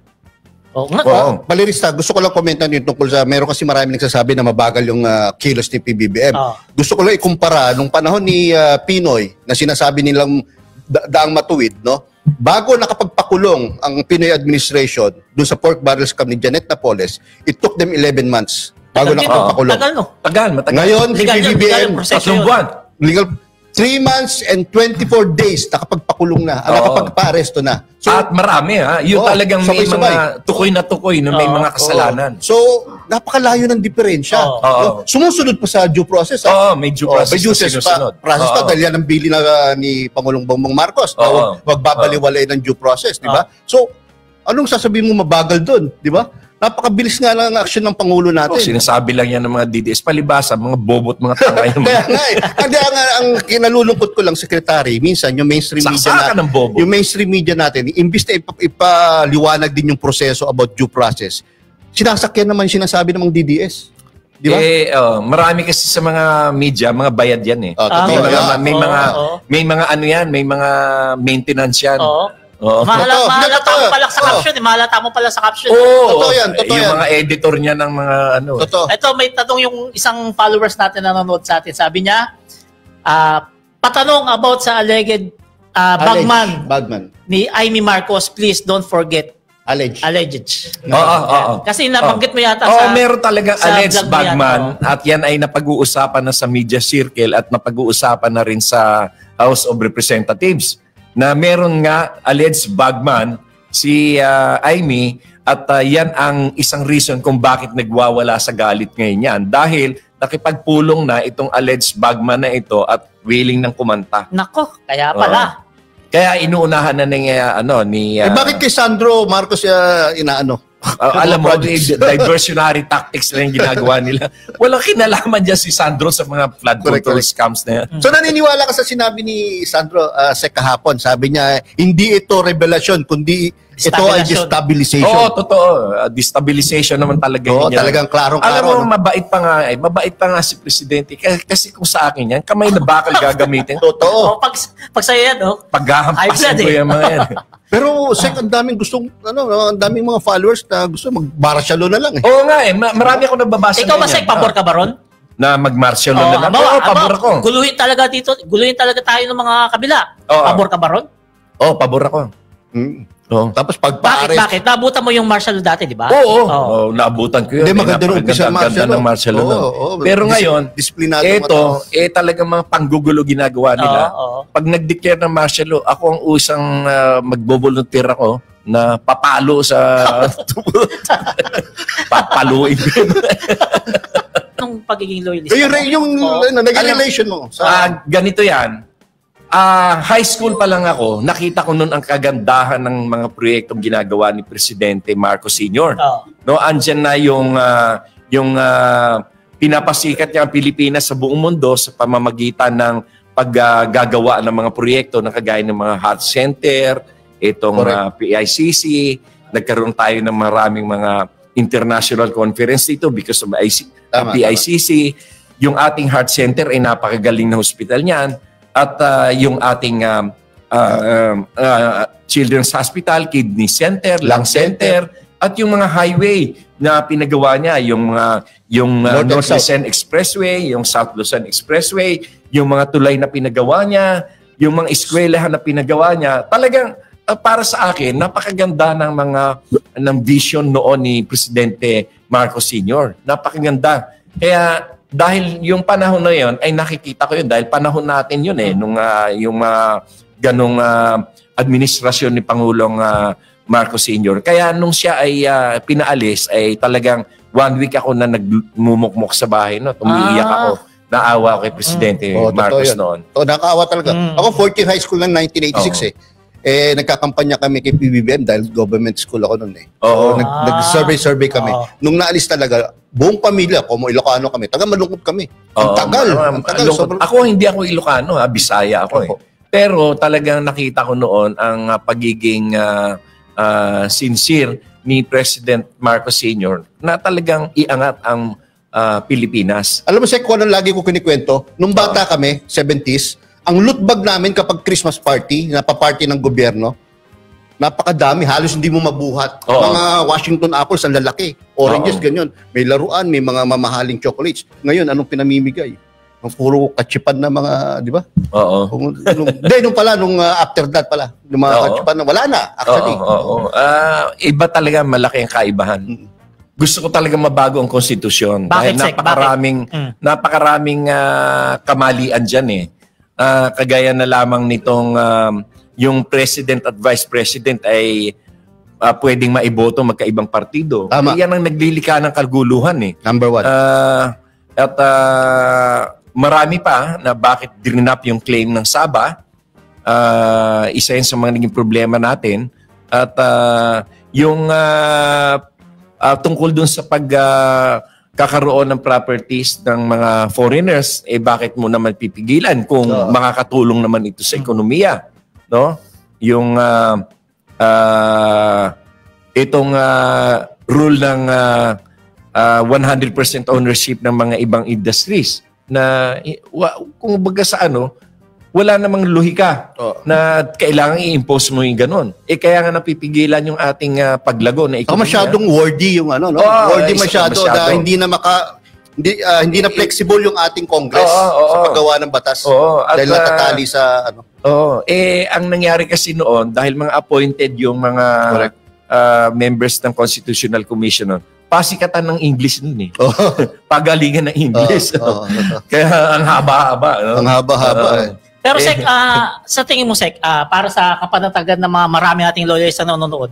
Balirista, gusto ko lang komentan yung tungkol sa, meron kasi marami nagsasabi na mabagal yung kilos ni PBBM. Gusto ko lang ikumpara nung panahon ni Pinoy na sinasabi nilang daang matuwid, no? Bago nakapagpakulong ang Pinoy administration doon sa pork barrel scam ni Janet Napoles, it took them 11 months bago nakapagpakulong. Matagal. Ngayon, si PBBM, 3 buwan. Legal 3 months and 24 days nakapagpakulong na, nakapagpa-aresto na. So, at marami yung talagang may mga tukoy na tukoy na may mga kasalanan. So, napakalayo ng diferensya. Sumusunod pa sa due process. May due process. May due process pa dahil yan ang bili na ni Pangulong Bongbong Marcos. Wag babaliwalay ng due process, di ba? So, anong sasabihin mo mabagal doon, di ba? Napakabilis nga lang ang aksyon ng Pangulo natin. Sinasabi lang yan ng mga DDS. Palibasa, mga bobot, mga tangay. Kaya nga, ang kinalulungkot ko lang, Secretary, minsan yung mainstream media natin, yung mainstream media natin, imbis na ipaliwanag din yung proseso about due process, sinasakyan naman sinasabi ng mga DDS. Di ba? Marami kasi sa mga media, mga bayad yan may mga ano yan, may mga maintenance yan. Mahalata mo pala sa caption. Mahalata mo pala sa caption. Totoo yan. Yung mga editor niya ng mga ano. Totoo. Ito, may tanong yung isang followers natin na nanonood sa atin. Sabi niya, patanong about sa alleged bagman ni Amy Marcos, please don't forget. Alleged. Kasi nabanggit mo yata meron talagang alleged bagman at yan ay napag-uusapan na sa media circle at napag-uusapan na rin sa House of Representatives. Na meron nga alleged bagman si Amy at yan ang isang reason kung bakit nagwawala sa galit ngayon yan. Dahil nakipagpulong na itong alleged bagman na ito at willing ng kumanta. Nako, kaya pala. Kaya inuunahan na ni... bakit kay Sandro Marcos inaano? Alam mo, diversionary tactics lang yung ginagawa nila. Walang kinalaman dyan si Sandro sa mga flood control scams na yan. So naniniwala ka sa sinabi ni Sandro sa kahapon. Sabi niya, hindi ito revelasyon, kundi ito ay destabilization. Oo, totoo. Destabilization naman talaga yun. Talagang klarong-klaro. Alam mo, mabait pa nga si Presidente. Kasi kung sa akin yan, kamay na bakal gagamitin. Totoo. Pag sa'yo yan, paghahampasin ko yung mga yan. Pero Sek, ang daming gustong, ang daming mga followers na gusto mag-martialo na lang eh. Oo nga eh, marami akong nababasa. Ikaw ba, Sek, pabor ka ba ron? Na mag-martialo na lang? Oo, pabor ako. Guluhin talaga tayo ng mga kabila. Pabor ka ba ron? Oo, pabor ako. Tapos pagpa-arrest. Bakit? Naabutan mo yung martial law dati, di ba? Oo, naabutan ko yun. Hindi, maganda nung umpisa ng martial law. Pero ngayon, ito, talagang mga panggugulo ginagawa nila. Pag nag-declare ng martial law, ako ang usang magbo-volunteer ako na papalo sa... Papaluin ko yun. Nung pagiging loyalist. Yung naging relation mo. Ganito yan. High school pa lang ako, nakita ko noon ang kagandahan ng mga proyektong ginagawa ni Presidente Marcos Sr. No, andyan na yung pinapasikat niya ang Pilipinas sa buong mundo sa pamamagitan ng paggagawa ng mga proyekto na kagaya ng mga heart center, itong PICC, nagkaroon tayo ng maraming mga international conference dito because of PICC. Yung ating heart center ay napakagaling na hospital niyan. At yung ating Children's Hospital, Kidney Center, Lung Center, at yung mga highway na pinagawa niya, yung North Luzon Expressway, yung South Luzon Expressway, yung mga tulay na pinagawa niya, yung mga eskwelahan na pinagawa niya. Talagang para sa akin, napakaganda ng vision noon ni Presidente Marcos Sr. Napakaganda. Kaya dahil yung panahon na yun, ay nakikita ko yun dahil panahon natin yun nung yung ganong administrasyon ni Pangulong Marcos Sr. Kaya nung siya ay pinaalis, ay talagang 1 week ako na nagmumukmok sa bahay. No? Tumiiyak ako. Naawa ako kay Presidente Marcos noon. Nakaawa talaga. Ako 14 high school ng 1986 nagkakampanya kami kay PBBM dahil government school ako noon eh. So, nag-survey kami. Nung naalis talaga, buong pamilya, como Ilocano kami, malungkot kami. Ang tagal. Ako, hindi ako Ilocano, Bisaya ako eh. Pero talagang nakita ko noon ang pagiging sincere ni President Marcos Sr. na talagang iangat ang Pilipinas. Alam mo, Sek, kung anong lagi ko kinikwento, nung bata kami, 70s, ang loot bag namin kapag Christmas party, napaparty ng gobyerno, napakadami, halos hindi mo mabuhat. Mga Washington apples, ang lalaki. Oranges, ganyan. May laruan, may mga mamahaling chocolates. Ngayon, anong pinamimigay? Ang puro katsipan na mga, di ba? Nung after that pala, yung mga katsipan na, wala na, actually. Iba talaga, malaki ang kaibahan. Gusto ko talaga mabago ang konstitusyon. Dahil napakaraming kamalian dyan eh. Kagaya na lamang nitong yung president at vice president ay pwedeng maiboto magkaibang partido. Yan ang naglilika ng kaguluhan eh. Number one. At marami pa na bakit drinap yung claim ng Saba. Isa yun sa mga naging problema natin. At yung tungkol dun sa kakaroon ng properties ng mga foreigners, bakit mo naman pipigilan kung makakatulong naman ito sa ekonomiya, no? Yung itong rule ng 100% ownership ng mga ibang industries na kung baga sa wala namang lohika na kailangan i-impose mo yung ganun. Kaya nga napipigilan yung ating paglago na ekonomiya. Masyadong wordy yung wordy masyado. Hindi na flexible yung ating Congress sa paggawa ng batas. Dahil natatali sa ang nangyari kasi noon, dahil mga appointed yung mga members ng Constitutional Commission pasikatan ng English nun eh. Pagalingan ng English. Kaya ang haba-haba. Ang haba-haba Pero Sek, sa tingin mo Sek, para sa kapanatagan ng mga marami nating lawyers na nanonood,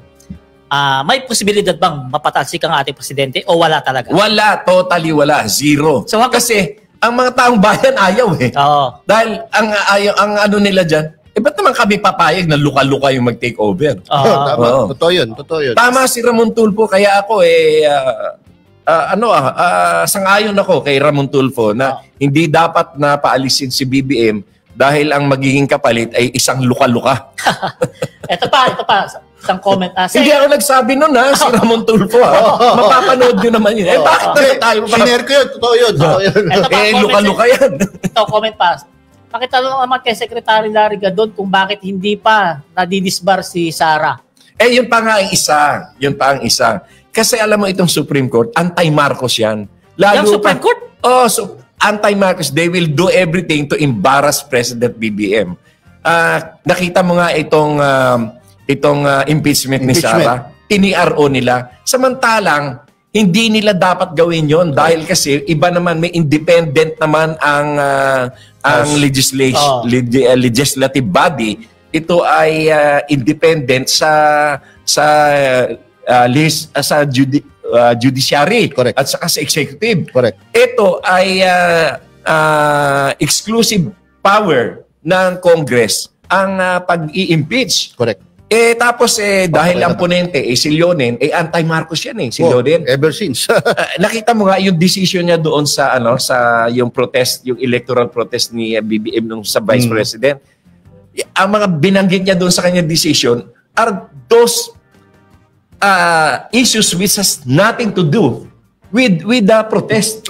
may posibilidad bang mapataksik ang ating presidente o wala talaga? Wala, totally wala, zero. So, kasi ang mga taong bayan ayaw eh. Dahil ang nila dyan, ba't naman kami papayag na luka-luka yung mag-take over? Tama. Oo. Totoo yun. Tama si Ramon Tulfo, kaya ako sang-ayon ako kay Ramon Tulfo na hindi dapat na paalisin si BBM dahil ang magiging kapalit ay isang luka-luka. Ito pa. Isang comment. Hindi ako nagsabi nun si Ramon Tulfo. Mapapanood nyo naman yun. Bakit na tayo? Sinare ko yun. Totoo yun. Ito pa, luka-luka yan. Ito, comment pa. Pakitanong naman kay Secretary Larry Gadon kung bakit hindi pa nadidisbar si Sara. Yun pa nga ang isa. Kasi alam mo itong Supreme Court, anti-Marcos yan. Yung Supreme Court? Anti-Marcos. They will do everything to embarrass President BBM. Nakita mo nga itong impeachment ni Sara. Tini-RO nila. Samantalang, hindi nila dapat gawin yon dahil kasi iba naman, may independent naman ang legislative body. Ito ay independent sa judiciary. Correct. At saka sa executive. Correct. Ito ay exclusive power ng Congress ang pag-i-impeach. Correct. Tapos dahil ang ponente si Leonen, anti-Marcos yan si Leonen. Ever since. Nakita mo nga yung decision niya doon sa yung protest, yung electoral protest ni BBM nung sa Vice President. Ang mga binanggit niya doon sa kanya decision are those issues which has nothing to do with the protest.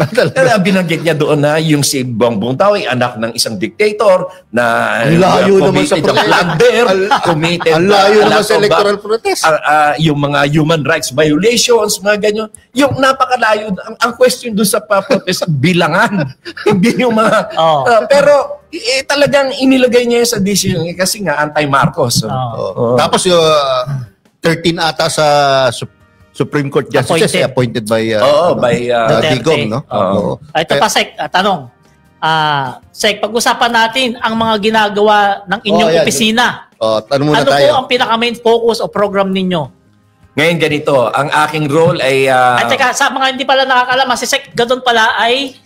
Binanggit niya doon na yung si Bongbong Tao ay anak ng isang dictator na layo naman sa committed ang layo naman sa electoral protest. Yung mga human rights violations, mga ganyan. Yung napakalayo. Ang question doon sa protest, bilangan. Hindi yung mga... pero talagang inilagay niya sa decision kasi nga anti-Marcos. Tapos yung 13 ata sa Supreme Court Justices appointed by Digong, no? Ito pa, Sek, tanong. Sek, pag-usapan natin ang mga ginagawa ng inyong opisina. Tanong muna ano tayo. po ang pinaka-main focus o program ninyo? Ngayon ganito, ang aking role ay... At teka, sa mga hindi pala nakakalam, si Sek Gadon pala ay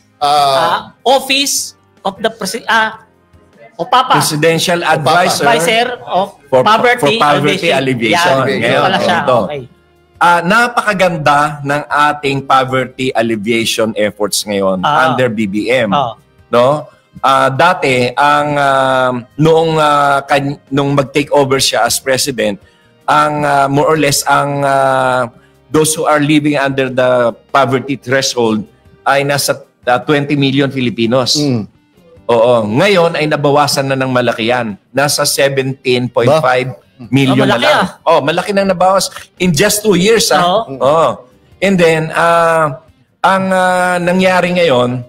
Office of the Presidential Advisor of for Poverty Alleviation. Yan, pala siya. Okay. Napakaganda ng ating poverty alleviation efforts ngayon under BBM. No? Dati nung mag-take over siya as president, ang more or less ang those who are living under the poverty threshold ay nasa 20 million Filipinos. Oo, ngayon ay nabawasan na ng malaki yan. Nasa 17.5 million na lang. Malaki nang nabawas in just 2 years. And then, ang nangyari ngayon,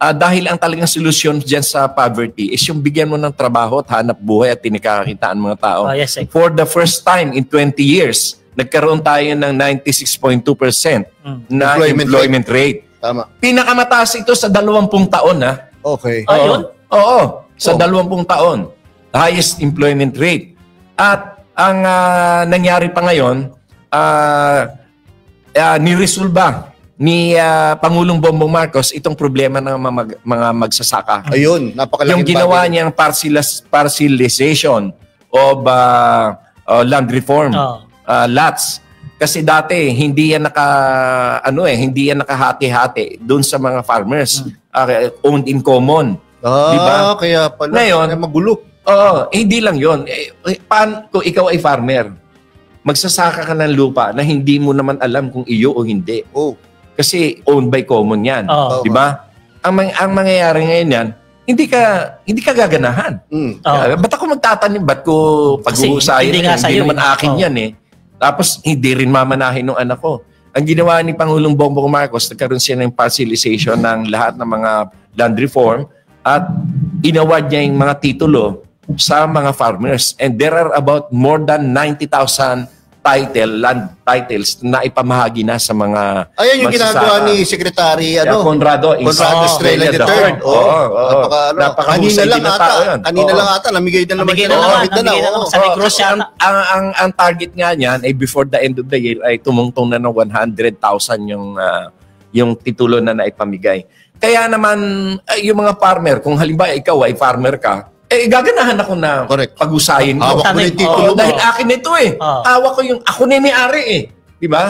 dahil ang talagang solusyon dyan sa poverty is yung bigyan mo ng trabaho at hanap buhay at tinikakitaan mga tao. Yes, For the first time in 20 years, nagkaroon tayo ng 96.2% na employment rate. Tama. Pinakamataas ito sa 20 taon. Okay. Ayun? Oo, sa 20 taon. Highest employment rate. At ang nangyari pa ngayon, niresolba ni Pangulong Bongbong Marcos itong problema ng mga magsasaka. Ayun, napakalaking yung ginawa niyang parcelization of land reform lots. Kasi dati hindi yan nakahati-hati doon sa mga farmers owned in common. Diba? Kaya pala ngayon, magulo. Hindi lang yun. Paano kung ikaw ay farmer, magsasaka ka ng lupa na hindi mo naman alam kung iyo o hindi. Kasi owned by common yan. Di ba? Ang mangyayari ngayon yan, hindi ka gaganahan. Ba't ako magtatanim? Ba't ko pag-uusayan? Hindi naman akin yan Tapos hindi rin mamanahin ng anak ko. Ang ginawa ni Pangulong Bongbong Marcos, nagkaroon siya ng parcelization ng lahat ng mga land reform at inaward niya yung mga titulo sa mga farmers. And there are about more than 90,000 land titles na ipamahagi na sa mga Ayan yung ginagawa ni Secretary Conrado Estrella III. Kanina lang ata namigay na naman sa Negros siya. Ang target nga niyan ay before the end of the year ay tumungtong na ng 100,000 yung titulo na naipamigay. Kaya naman yung mga farmer, kung halimbawa ikaw ay farmer ka, gaganahan ako na Correct. pag-usayin ko. Hawak mo na yung titulo mo. Dahil akin ito Hawak ko ako na yung may-ari Di ba?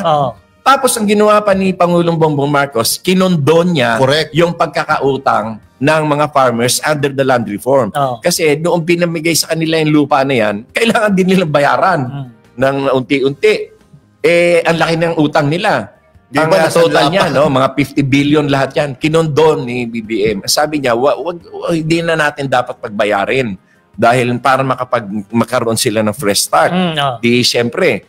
Tapos ang ginawa pa ni Pangulong Bongbong Marcos, kinondon niya Correct. yung pagkakautang ng mga farmers under the land reform. Kasi noong pinamigay sa kanila yung lupa na yan, kailangan din nilang bayaran ng unti-unti. Ang laki ng utang nila. Ang total niya, mga 50 billion lahat yan, kinondon ni BBM. Sabi niya, hindi na natin dapat pagbayarin dahil para makaroon sila ng fresh start. Di siyempre,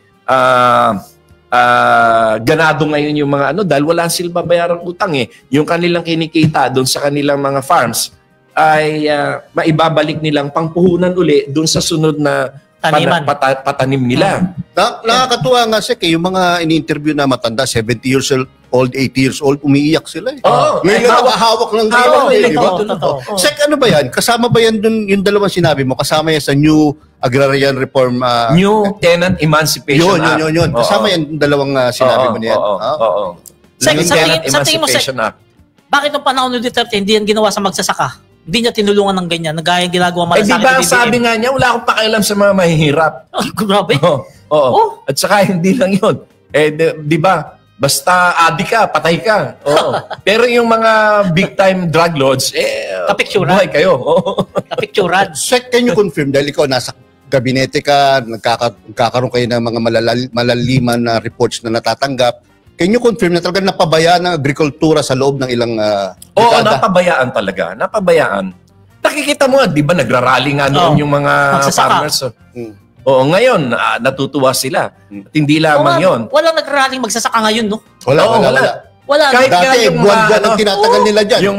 ganado ngayon yung mga dahil wala silang babayarang utang Yung kanilang kinikita doon sa kanilang mga farms ay maibabalik nilang pangpuhunan uli doon sa sunod na patanim nila. Nakakatuwa nga yung mga ini-interview na matanda, 70 years old, 80 years old, umiiyak sila Ngayon hawak ng Sek, ano ba yan? Kasama ba yan dun yung dalawang sinabi mo? Kasama yan sa New Agrarian Reform New Tenant Emancipation Act. Yun. Kasama yan dalawang sinabi mo niyan. Sa tingin mo, bakit nung panahon ni Duterte hindi yan ginawa sa magsasaka? Hindi niya tinulungan ng ganyan, nagaya ginagawa malasakit. Di ba sabi nga niya, wala akong pakialam sa mga mahihirap. Grabe. At saka hindi lang yun. Di ba, basta adi ka, patay ka. Pero yung mga big time drug lords, buhay kayo. Kapicturan. Sek, can you confirm, dahil ikaw nasa gabinete ka, nagkakaroon kayo ng mga malaliman na reports na natatanggap, can you confirm na talaga napabayaan ng agrikultura sa loob ng ilang dekada? Napabayaan talaga. Napabayaan. Nakikita mo, di ba, nagrarally nga noon yung mga farmers. Ngayon, natutuwa sila. At hindi lamang yun. Walang nagraraling magsasaka ngayon, no? Wala. Kahit dati, buwan-buwan ang tinatagal nila dyan.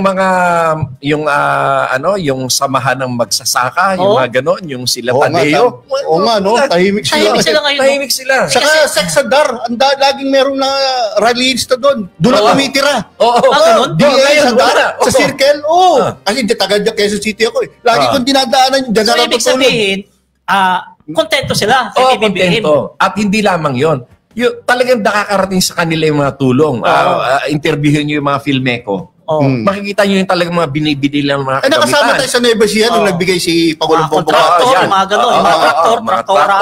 Yung samahan ng magsasaka, yung mga ganon, yung sila Tadeo. Tahimik sila. Tahimik sila. Saka sa DAR, laging meron na rallyista doon. Doon na tumitira. Sa DAR, sa circle. Kasi tagal dyan Quezon City ako Lagi kong dinadaanan yung dyan. So, ibig sabihin, kontento sila sa PBBM. At hindi lamang yon. Talagang nakakarating sa kanila yung mga tulong. Interviewin nyo yung mga Filmeco. Makikita nyo yung talagang mga binibili lang mga kagamitan. Nakasama tayo sa Nevesia nung nagbigay si Pangulong Bongbong. Mga gano'n. Mga traktor.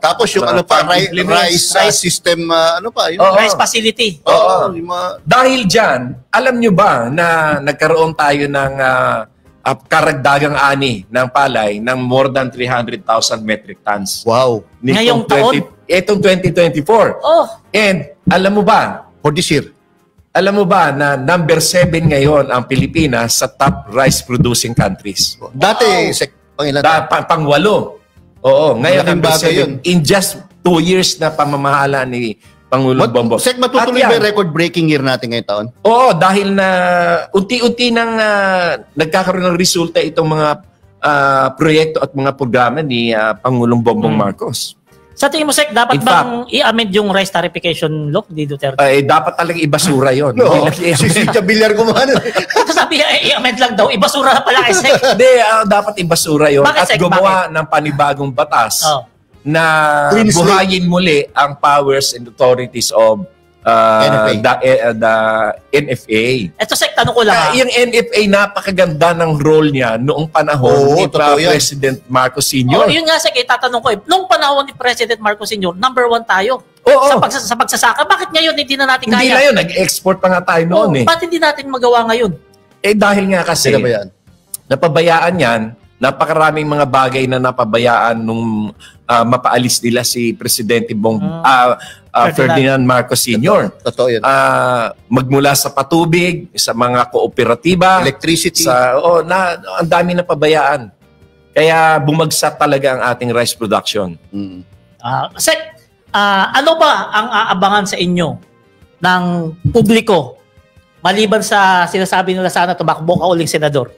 Tapos yung rice system, rice facility. Dahil dyan, alam nyo ba na nagkaroon tayo ng karagdagang ani ng palay ng more than 300,000 metric tons. Wow. Ngayong taon? Itong 2024. And alam mo ba, for this year, alam mo ba na number 7 ngayon ang Pilipinas sa top rice producing countries? Dati, pang-8. Ngayon number 7. In just 2 years na pamamahala ni Pangulong Bongbong. Sek, matutuloy ba yung record-breaking year natin ngayong taon? Dahil na unti-unti nang nagkakaroon ng resulta itong mga proyekto at mga programa ni Pangulong Bongbong Marcos. Sa tingin mo, Sek, dapat bang i-amend yung rice tarification law ni Duterte? Dapat talaga ibasura yun. Si Sitya Villar gumano. Sabi niya, i-amend lang daw. Ibasura na pala kay Sek. Hindi, dapat ibasura yun. Bakit, at Sek? gumawa ng panibagong batas na buhayin muli ang powers and authorities of the NFA. Ito, Sek, tanong ko lang. Yung NFA, napakaganda ng role niya noong panahon ni President Marcos Sr. Yun nga, Sek, tatanong ko. Noong panahon ni President Marcos Sr., number 1 tayo sa pagsasaka. Bakit ngayon hindi na natin kaya? Hindi na yun. Nag-export pa nga tayo noon Ba't hindi natin magawa ngayon? Dahil nga kasi, napabayaan yan, napakaraming mga bagay na napabayaan nung mapaalis nila si Presidente Ferdinand Marcos Sr. Totoo yun. Magmula sa patubig, sa mga kooperatiba, electricity. Ang dami na pabayaan. Kaya bumagsak talaga ang ating rice production. Sek, ano ba ang aabangan sa inyo ng publiko maliban sa sinasabi nila sana tumakbo ka uling senador?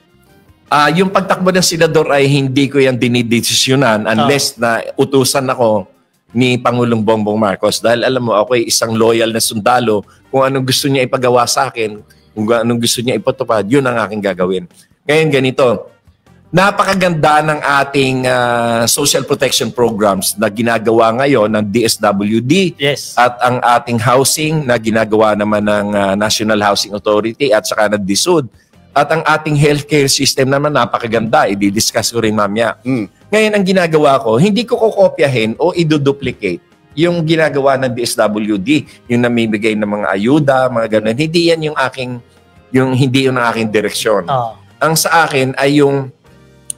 Yung pagtakbo ng senador ay hindi ko yan dinidesisyonan unless na utusan ako ni Pangulong Bongbong Marcos. Dahil alam mo, ako ay isang loyal na sundalo. Kung anong gusto niya ipagawa sa akin, kung anong gusto niya ipatupad, yun ang aking gagawin. Ngayon ganito, napakaganda ng ating social protection programs na ginagawa ngayon ng DSWD at ang ating housing na ginagawa naman ng National Housing Authority at saka ng DSUD. At ang ating healthcare system naman napakaganda. I-discuss ko rin mamaya. Ngayon, ang ginagawa ko, hindi ko kokopyahin o iduduplicate yung ginagawa ng DSWD, yung namimigay ng mga ayuda, mga ganun. Hindi yan yung ang aking direksyon. Ang sa akin ay yung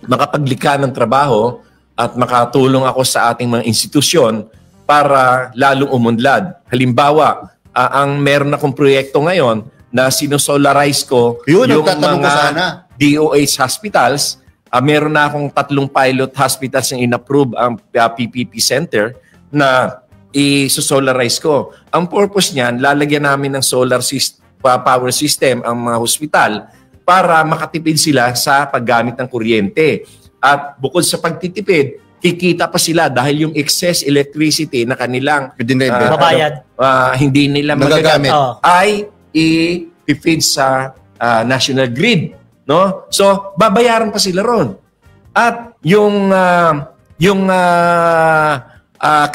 makapaglikha ng trabaho at makatulong ako sa ating mga institusyon para lalong umunlad. Halimbawa, ang meron akong proyekto ngayon na sinosolarize ko yung mga ko sana. DOH hospitals. Meron na akong 3 pilot hospitals yung in-approve ang PPP Center na i-solarize ko. Ang purpose niyan, lalagyan namin ng power system ang mga hospital para makatipid sila sa paggamit ng kuryente. At bukod sa pagtitipid, kikita pa sila dahil yung excess electricity na kanilang babayad, hindi nila magagamit ay i-feed sa national grid, no? So babayaran pa sila ron. At yung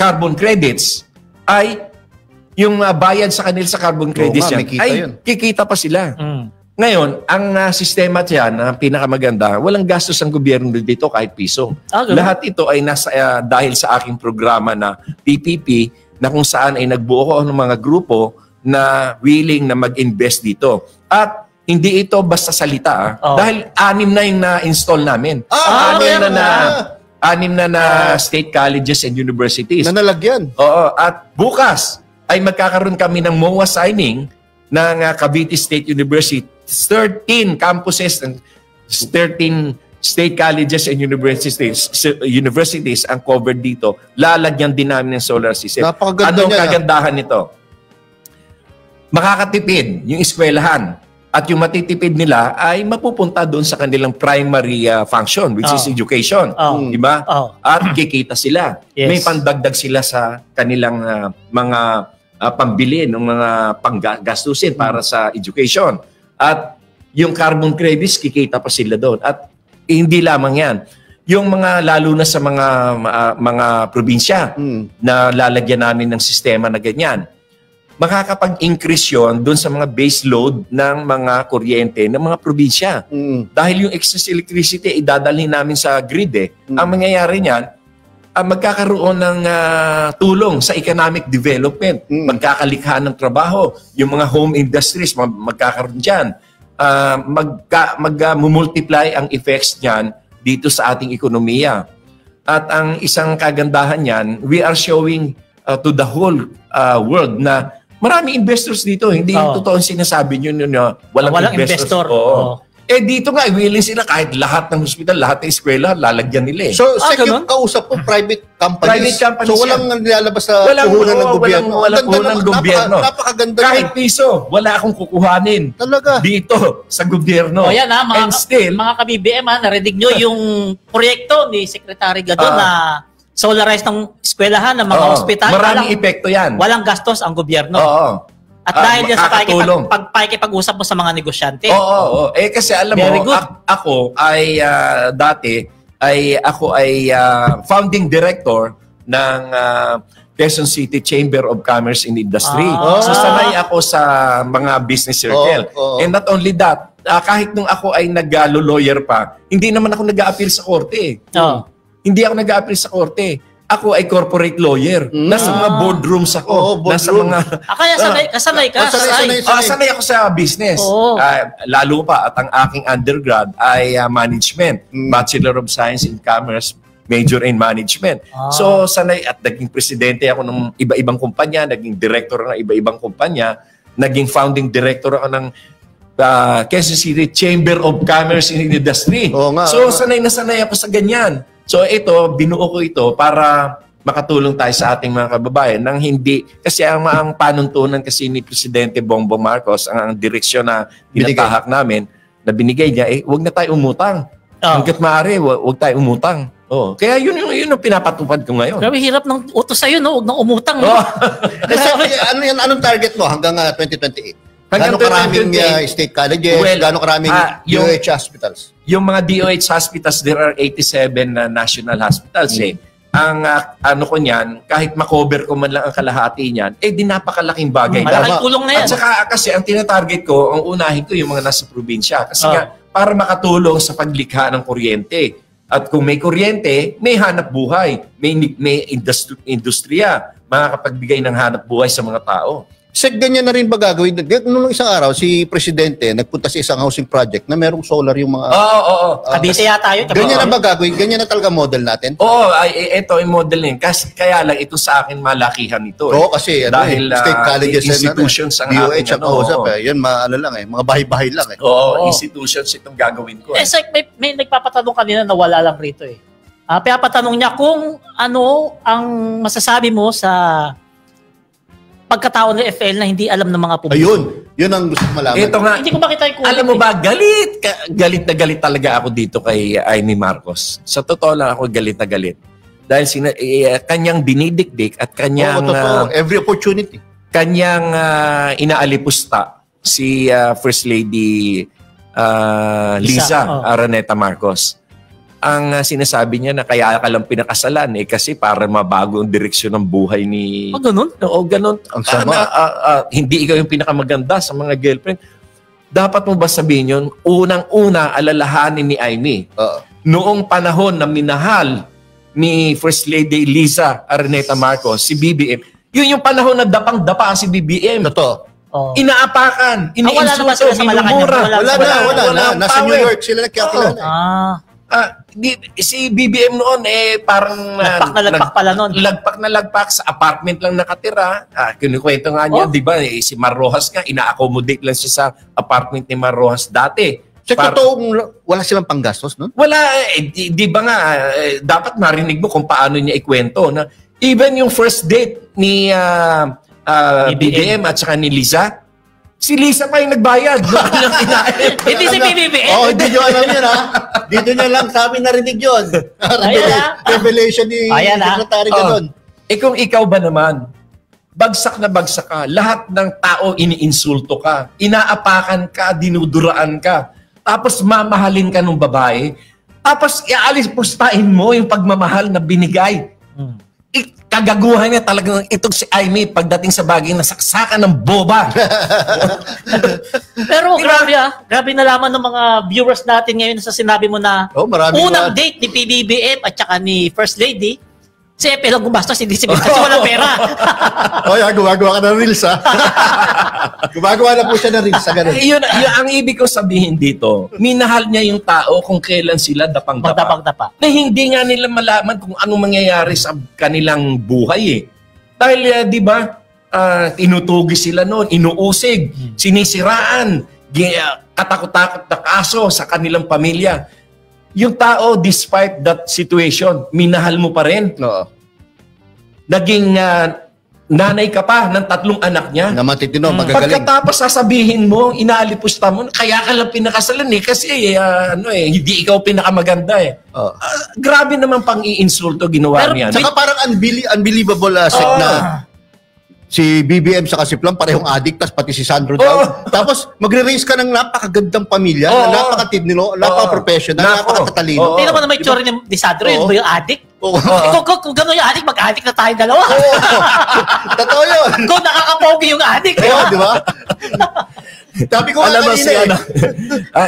carbon credits ay yung bayad sa kanila sa carbon credits yan, kikita pa sila. Ngayon, ang sistema diyan na pinakamaganda, walang gastos ang gobyerno dito kahit piso. Lahat ito ay nasa dahil sa aking programa na PPP na kung saan ay nagbuo ko ng mga grupo na willing na mag-invest dito. At hindi ito basta salita dahil 6 na yung na-install namin. 6 na state colleges and universities. Na nalagyan. Oo. At bukas ay magkakaroon kami ng MOA signing ng Cavite State University. 13 campuses and 13 state colleges and universities ang covered dito. Lalagyan din namin ng solar system. Anong kagandahan nito? Makakatipid yung eskwelahan at yung matitipid nila ay mapupunta doon sa kanilang primary function which is education. Diba? At kikita sila. Yes. May pandagdag sila sa kanilang mga pambili ng mga panggastusin para sa education. At yung carbon credits, kikita pa sila doon. At hindi lamang yan. Yung mga, lalo na sa mga probinsya na lalagyan namin ng sistema na ganyan, makakapag-increase yun doon sa mga base load ng mga kuryente ng mga probinsya. Dahil yung excess electricity, idadalhin namin sa grid. Ang mangyayari niyan, magkakaroon ng tulong sa economic development, magkakalikha ng trabaho, yung mga home industries, magkakaroon dyan. Mag-multiply ang effects niyan dito sa ating ekonomiya. At ang isang kagandahan niyan, we are showing to the whole world na maraming investors dito. Hindi totoo sinasabi nyo na walang investor. Dito nga, willing sila kahit lahat ng hospital, lahat ng eskwela, lalagyan nila. So, yung kausap po, private companies. So, walang nilalabas sa puhunan ng gobyerno. Walang puhunan ng gobyerno. Napakaganda. Kahit piso, wala akong kukuhanin. Talaga. Dito, sa gobyerno. Yan mga ka-BBM, narinig nyo yung proyekto ni Secretary Gadon na solarize ng eskwelahan ng mga ospital. Maraming epekto yan. Walang gastos ang gobyerno. At dahil yan sa pakikipag-usap mo sa mga negosyante. Kasi alam mo, ako ay dati, ako ay founding director ng Quezon City Chamber of Commerce and Industry. So sanay ako sa mga business circle. And not only that, kahit nung ako ay nag-lawyer pa, hindi naman ako nag-a-appeal sa korte. Hindi ako nag-a-appeal sa korte. Ako ay corporate lawyer. Nasa mga boardrooms ako. Nasa mga... kaya sanay ka? Sanay ako sa business. Lalo pa at ang aking undergrad ay management. Bachelor of Science in Commerce, major in management. So sanay at naging presidente ako ng iba-ibang kumpanya, naging director ng iba-ibang kumpanya, naging founding director ako ng Quezon City Chamber of Commerce and Industry. So sanay na sanay ako sa ganyan. So ito, binuo ko ito para makatulong tayo sa ating mga kababayan nang hindi, kasi ang panuntunan kasi ni Presidente Bongbong Marcos, ang direksyon na pinatahak namin, na binigay niya, huwag na tayo umutang. Hanggat maaari, huwag tayo umutang. Kaya yun ang pinapatupad ko ngayon. Grabe, hirap ng utos sa'yo, no? Huwag nang umutang. No? Anong target mo hanggang 2028? Hanggang gano'ng karaming state colleges, gano'ng karaming DOH hospitals? Yung mga DOH hospitals, there are 87 national hospitals. ano ko niyan, kahit makover ko man lang ang kalahati niyan, di napakalaking bagay. Malaking tulong na yan. At saka kasi ang tinatarget ko, ang unahin ko yung mga nasa probinsya. Kasi nga, para makatulong sa paglikha ng kuryente. At kung may kuryente, may hanap buhay, may industriya, makakapagbigay ng hanap buhay sa mga tao. Ganyan na rin ba gagawin? Noong isang araw, si Presidente nagpunta sa isang housing project na merong solar yung mga... Oo. Cavite yata yun. Ganyan na ba gagawin? Ganyan na talaga model natin? Oo, ito yung model niya. Kaya lang, ito sa akin malakihan ito. Oo, kasi dahil state colleges institutions ang DOH aking kausap yan, mga bahay-bahay lang eh. Oo, institutions itong gagawin ko. May nagpapatanong kanina na wala lang rito eh. Papatanong niya kung ano ang masasabi mo sa pagkatao ng FL na hindi alam ng mga publiko. Yun ang gusto ko malaman. Ito nga, hindi ko makita yung kulit. alam mo ba, galit na galit talaga ako dito kay Amy Marcos. Sa totoo lang ako galit na galit. Dahil kanyang dinidikdik at kanyang every opportunity. Kanyang inaalipusta si First Lady Liza Araneta Marcos. Ang sinasabi niya na kaya ka lang pinakasalan kasi para mabago ang direksyon ng buhay ni... ganun? Oo, ganun. Ang sama. Hindi ikaw yung pinakamaganda sa mga girlfriend. Dapat mo ba sabihin yun? Unang-una, alalahanin ni Amy. Noong panahon na minahal ni First Lady Liza Araneta Marcos, si BBM, yun yung panahon na dapang-dapa si BBM. Totoo. Inaapakan, iniinsulto, minumura. Wala na. Nasa New York sila nagkakilala. Si BBM noon parang lagpak pala noon. Lagpak sa apartment lang nakatira. Kinikwento nga niya, di ba, si Mar Rojas nga, ina-accommodate lang siya sa apartment ni Mar Rojas dati. Totoong wala silang panggastos, no? Wala, di ba nga, dapat marinig mo kung paano niya ikwento na even yung first date ni BBM at saka ni Liza, si Liza pa yung nagbayad. Hindi si BBM. Hindi nyo alam yun, ha? Dito nyo lang kami narinig yun. Revelation ni Secretary Ganon. Kung ikaw ba naman, bagsak na bagsak ka, lahat ng tao iniinsulto ka, inaapakan ka, dinuduraan ka, tapos mamahalin ka ng babae, tapos pustain mo yung pagmamahal na binigay. Kagaguhan niya talagang itong si Amy pagdating sa bagay na saksakan ng boba. Pero grabe nalaman ng mga viewers natin ngayon sa sinabi mo na unang date ni PBBM at saka ni First Lady, si FL ang gumastos, hindi si BBM kasi walang pera. Gumagawa ka ng reels, ha? Gumagawa na po siya ng reels, ha? Ganun. Yun, ang ibig ko sabihin dito, minahal niya yung tao kung kailan sila dapang-dapa. Na hindi nga nila malaman kung anong mangyayari sa kanilang buhay Dahil, di ba, tinutugis sila noon, inuusig, sinisiraan, katakot-takot na kaso sa kanilang pamilya. Yung tao, despite that situation, minahal mo pa rin. Naging nanay ka pa ng 3 anak niya. Na matitino, magagaling. Pagkatapos sasabihin mo, inaalipusta mo, kaya ka lang pinakasalan kasi hindi ikaw pinakamaganda grabe naman pang i-insulto ginawa niya. Saka parang unbelievable na si BBM sa si Plum parehong addict, tas pati si Sandro daw. Tapos magre-raise ka ng napakagandang pamilya, na napakatidnino, napaka-professional, napakatalino. Hindi naman may tsura ni Sandro, yun ba yung addict? Kung gano'n yung addict, mag-addict na tayo dalawa. Totoo yun. Kung nakakapogi yung addict. Di ba? Sabi ko alam mo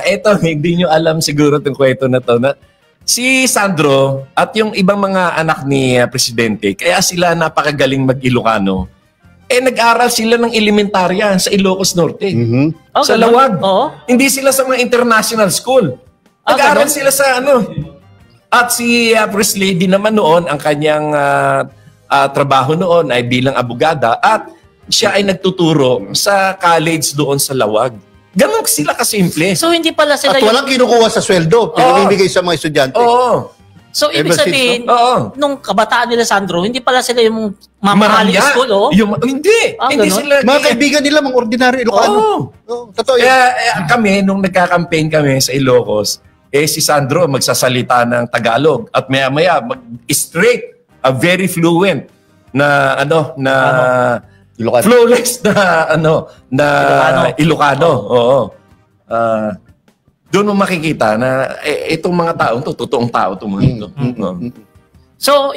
eto, hindi nyo alam siguro itong kwento na to na si Sandro at yung ibang mga anak ni Presidente, kaya sila napakagaling mag-Ilocano, nag-aral sila ng elementarya sa Ilocos Norte. Sa Lawag. Hindi sila sa mga international school. Nag-aral sila sa At si First Lady naman noon, ang kanyang trabaho noon ay bilang abogada at siya ay nagtuturo sa college doon sa Lawag. Ganon sila kasimple. So hindi pala sila at walang kinukuha sa sweldo, pinibigay sa mga estudyante. So, ibig sabihin, nung kabataan nila, Sandro, hindi pala sila yung mamahaling school, Hindi. Hindi sila. Mga kaibigan nila, mga ordinary Ilocano. Totoo yun. Kami, nung nagka-campaign kami sa Ilocos, si Sandro magsasalita ng Tagalog. At maya-maya, straight, very fluent na, Ilocano. Flawless na Ilocano. Doon mo makikita na itong mga tao, totoong tao itong mga ito. So,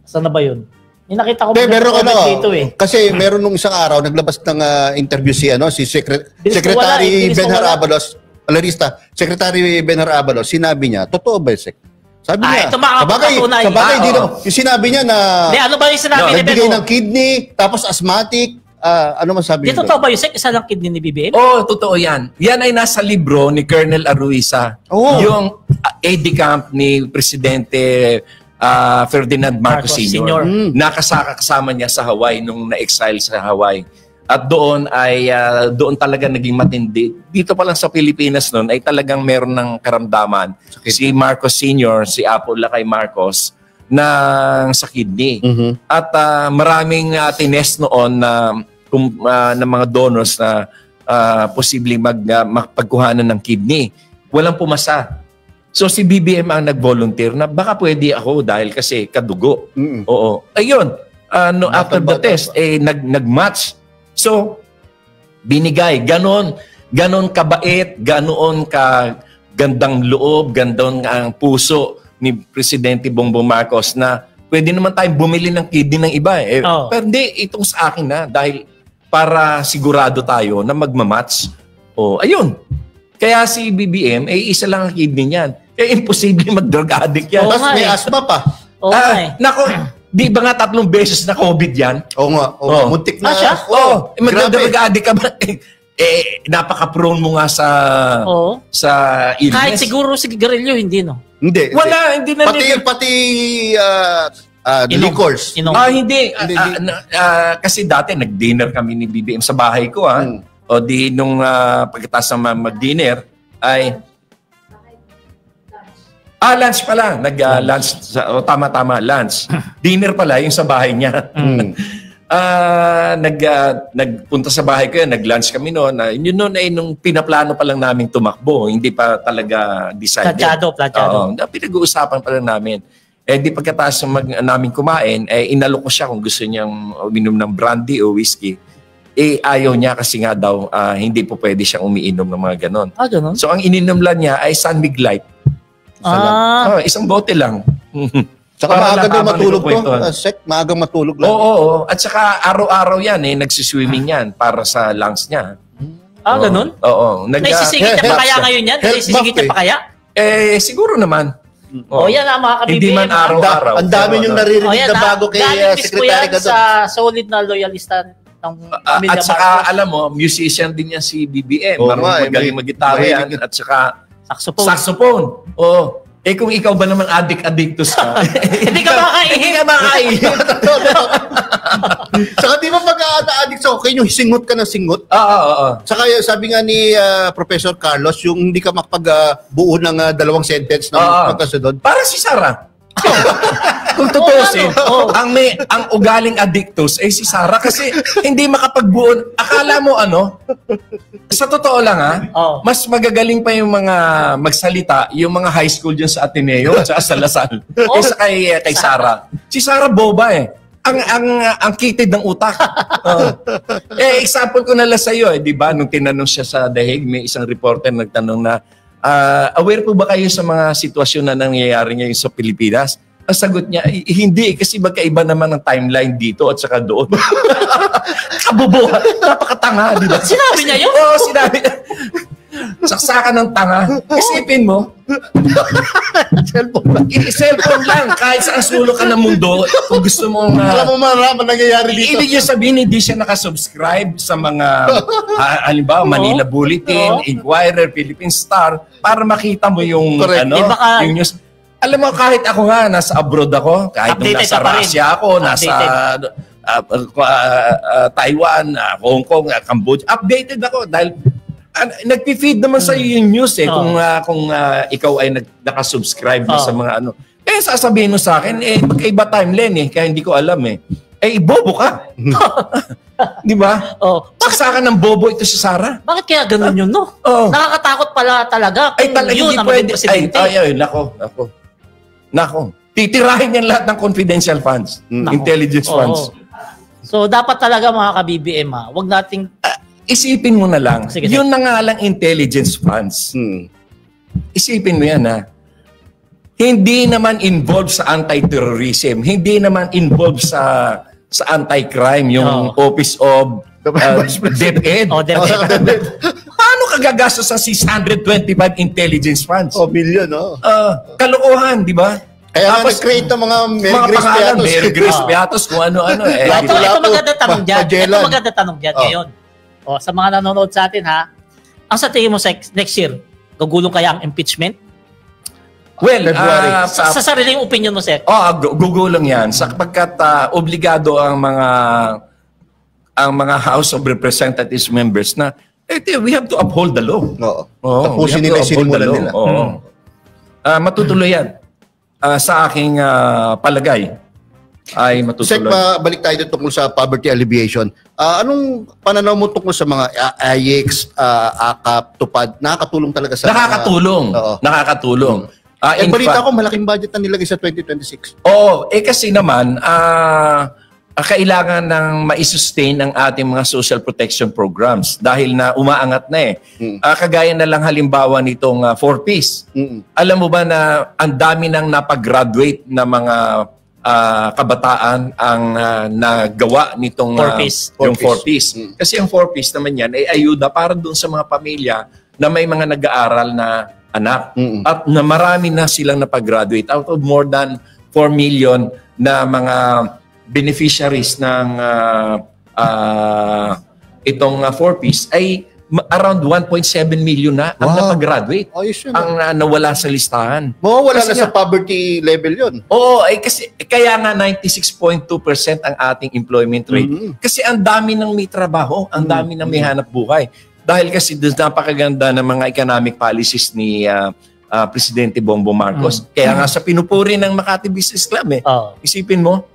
saan na ba yun? Yung nakita ko Meron dito eh. kasi meron nung isang araw naglabas ng interview si Secretary Benhar Abalos, Alarista, Secretary Benhar Abalos, sinabi niya, totoo ba Sek? Sabi niya, ito makakapatunay. sabagay, yung sinabi niya na ano ba yung sinabi ni nagbigay Bebo? ng kidney, tapos asthmatic, ano man sabi Di totoo ba yung Sek? Isa lang kidney ni BBM? Oo, totoo yan. Yan ay nasa libro ni Colonel Aruisa. Oo. Yung aide-de-camp ni Presidente Ferdinand Marcos Sr. Nakasama niya sa Hawaii nung na-exile sa Hawaii. At doon talaga naging matindi. Dito pa lang sa Pilipinas noon ay talagang meron ng karamdaman. Si Marcos Sr., si Apo Lakay Marcos, sa kidney. At maraming tinest noon na mga donors na posibleng magpagkuhanan ng kidney. Walang pumasa. So si BBM ang nag-volunteer na baka pwede ako dahil kasi kadugo. Oo. Ayun, after the test, nag-match. So, binigay. Ganon kabait, ganoon ka gandang loob, gandang ang puso ni Presidente Bongbong Marcos na pwede naman tayong bumili ng kidney ng iba. Pero hindi, itong sa akin na dahil para sigurado tayo na magmamatch. Ayun. Kaya si BBM, isa lang ang kidney niyan. Imposible mag-drug addict yan. Tapos may asthma pa. Nako, di ba nga 3 beses na COVID yan? Oo nga. Muntik na. siya? Mag-drug addict ka ba? Napaka-prone mo nga sa illness. Kahit siguro sigarilyo, hindi no? Hindi. Hindi na Pati liquors. Hindi. Kasi dati nag-dinner kami ni BBM sa bahay ko. O di nung pagkatapos na mag-dinner ay lunch pala. Nag-lunch. Tama-tama, lunch. Dinner pala yung sa bahay niya. Nagpunta sa bahay ko yan. Nag-lunch kami noon. Yun noon ay nung pinaplano pa lang namin tumakbo. Hindi pa talaga decided. Platyado. Pinag-uusapan pa lang namin. Di pagkatapos namin kumain, inalok ko siya kung gusto niyang uminom ng brandy o whiskey. Ayaw niya kasi nga daw hindi po pwede siyang umiinom ng mga ganon. Ganon? So ang ininom lang niya ay San Mig Light. Isang bote lang. Saka maaga daw matulog to. Sek, maagang matulog lang. Oo. At saka araw-araw yan nagsiswimming yan para sa lungs niya. Ganon? Oo. Naisisigit niya pa kaya ngayon yan? Naisisigit niya pa kaya? Siguro naman. Yan ang mga ka-BBM. Hindi man araw-araw. Ang dami niyong naririnig na bago kay Secretary Gadon. Sa solid na loyalista ng pamilya At saka alam mo, musician din yan si BBM. Magaling mag-gitara yan. At saka saxophone. Kung ikaw ba naman addict-addictus ka? Hindi ka makaihi. Saka di ba pag-addict sa okay, yung singot ka ng singot? Oo. Saka sabi nga ni Professor Carlos, yung hindi ka makapagbuo ng 2 sentence na magkasunod. Para si Sarah. Kung tutusin, ang ugaling addictus ay si Sarah kasi hindi makapagbuo. Akala mo sa totoo lang mas magagaling pa yung mga magsalita, yung mga high school dyan sa Ateneo at sa Lasal kaysa kay Sarah. Si Sarah boba ang kitid ng utak. Example ko na lang sa iyo, di ba? Nung tinanong siya sa Dahig, may isang reporter nagtanong na, aware po ba kayo sa mga sitwasyon na nangyayari ngayon sa Pilipinas? Ang sagot niya, hindi kasi magkaiba naman ang timeline dito at saka doon. Kabubuhan, napakatanga, di ba? Sinabi niya yun? Oo, sinabi niya. Saksakan ng tanga. Isipin mo, cellphone lang. Kahit saan sulok ka ng mundo, kung gusto mo alam mo man nangyayari dito. Ibig niya sabihin, hindi siya nakasubscribe sa mga, halimbawa, Manila Bulletin, Inquirer, Philippine Star, para makita mo yung, yung news. Alam mo, kahit ako nga, nasa abroad ako, kahit nung nasa Russia ako, nasa Taiwan, Hong Kong, Cambodia, updated ako dahil nagpi-feed naman sa yung news kung ikaw ay nakasubscribe na sa mga Kaya sasabihin mo sa akin, magkaiba timeline kaya hindi ko alam bobo ka. Di ba? Saksakan ng bobo ito si Sarah. Bakit kaya ganun yun, no? Nakakatakot pala talaga. Yun ang maging presidente. Nako. Titirahin yan lahat ng confidential funds. Intelligence funds. So, dapat talaga mga ka-BBM, wag nating isipin mo na lang, yun na nga lang intelligence funds. Isipin mo yan hindi naman involved sa anti-terrorism, hindi naman involved sa anti-crime, yung Office of DepEd. DepEd. Paano ka gagastos sa 625 intelligence funds? Billion, no? Kalokohan, di ba? Kaya nga nag-create ng mga Mary Grace Beatos, kung ano-ano. Ito maganda tanong dyan. Magellan. Ito maganda tanong dyan ngayon. Sa mga nanonood sa atin, ha? Ang sa tingin mo next year, gugulong kaya ang impeachment? Well, sa sariling opinion mo, sir? Gugulong yan. Sapagkat obligado ang mga House of Representatives members na we have to uphold the law. Tapusin nila yung sinimulan nila. Matutuloy yan. Sa aking palagay ay matutuloy. Balik tayo tungkol sa poverty alleviation. Anong pananaw mo tungkol sa mga IEX, AKAP, TUPAD? Nakakatulong talaga sa... Nakakatulong. Balita ko, malaking budget na nilagay sa 2026. Kasi naman, kailangan ng ma-sustain ang ating mga social protection programs dahil na umaangat na kagaya na lang halimbawa nitong 4Ps. Alam mo ba na ang dami nang napag-graduate na mga kabataan ang nagawa nitong 4Ps. Kasi ang 4Ps naman yan ay ayuda para doon sa mga pamilya na may mga nag-aaral na anak. At na marami na silang napag-graduate. Out of more than 4 million na mga beneficiaries ng itong 4Ps ay around 1.7 million na ang napag-graduate. Ang nawala sa listahan. Wala na sa poverty level yun. Kasi kaya nga 96.2% ang ating employment rate. Kasi ang dami ng may trabaho, ang dami ng may hanap buhay. Dahil kasi napakaganda ng mga economic policies ni Presidente Bongbong Marcos. Kaya nga sa pinupuri ng Makati Business Club isipin mo,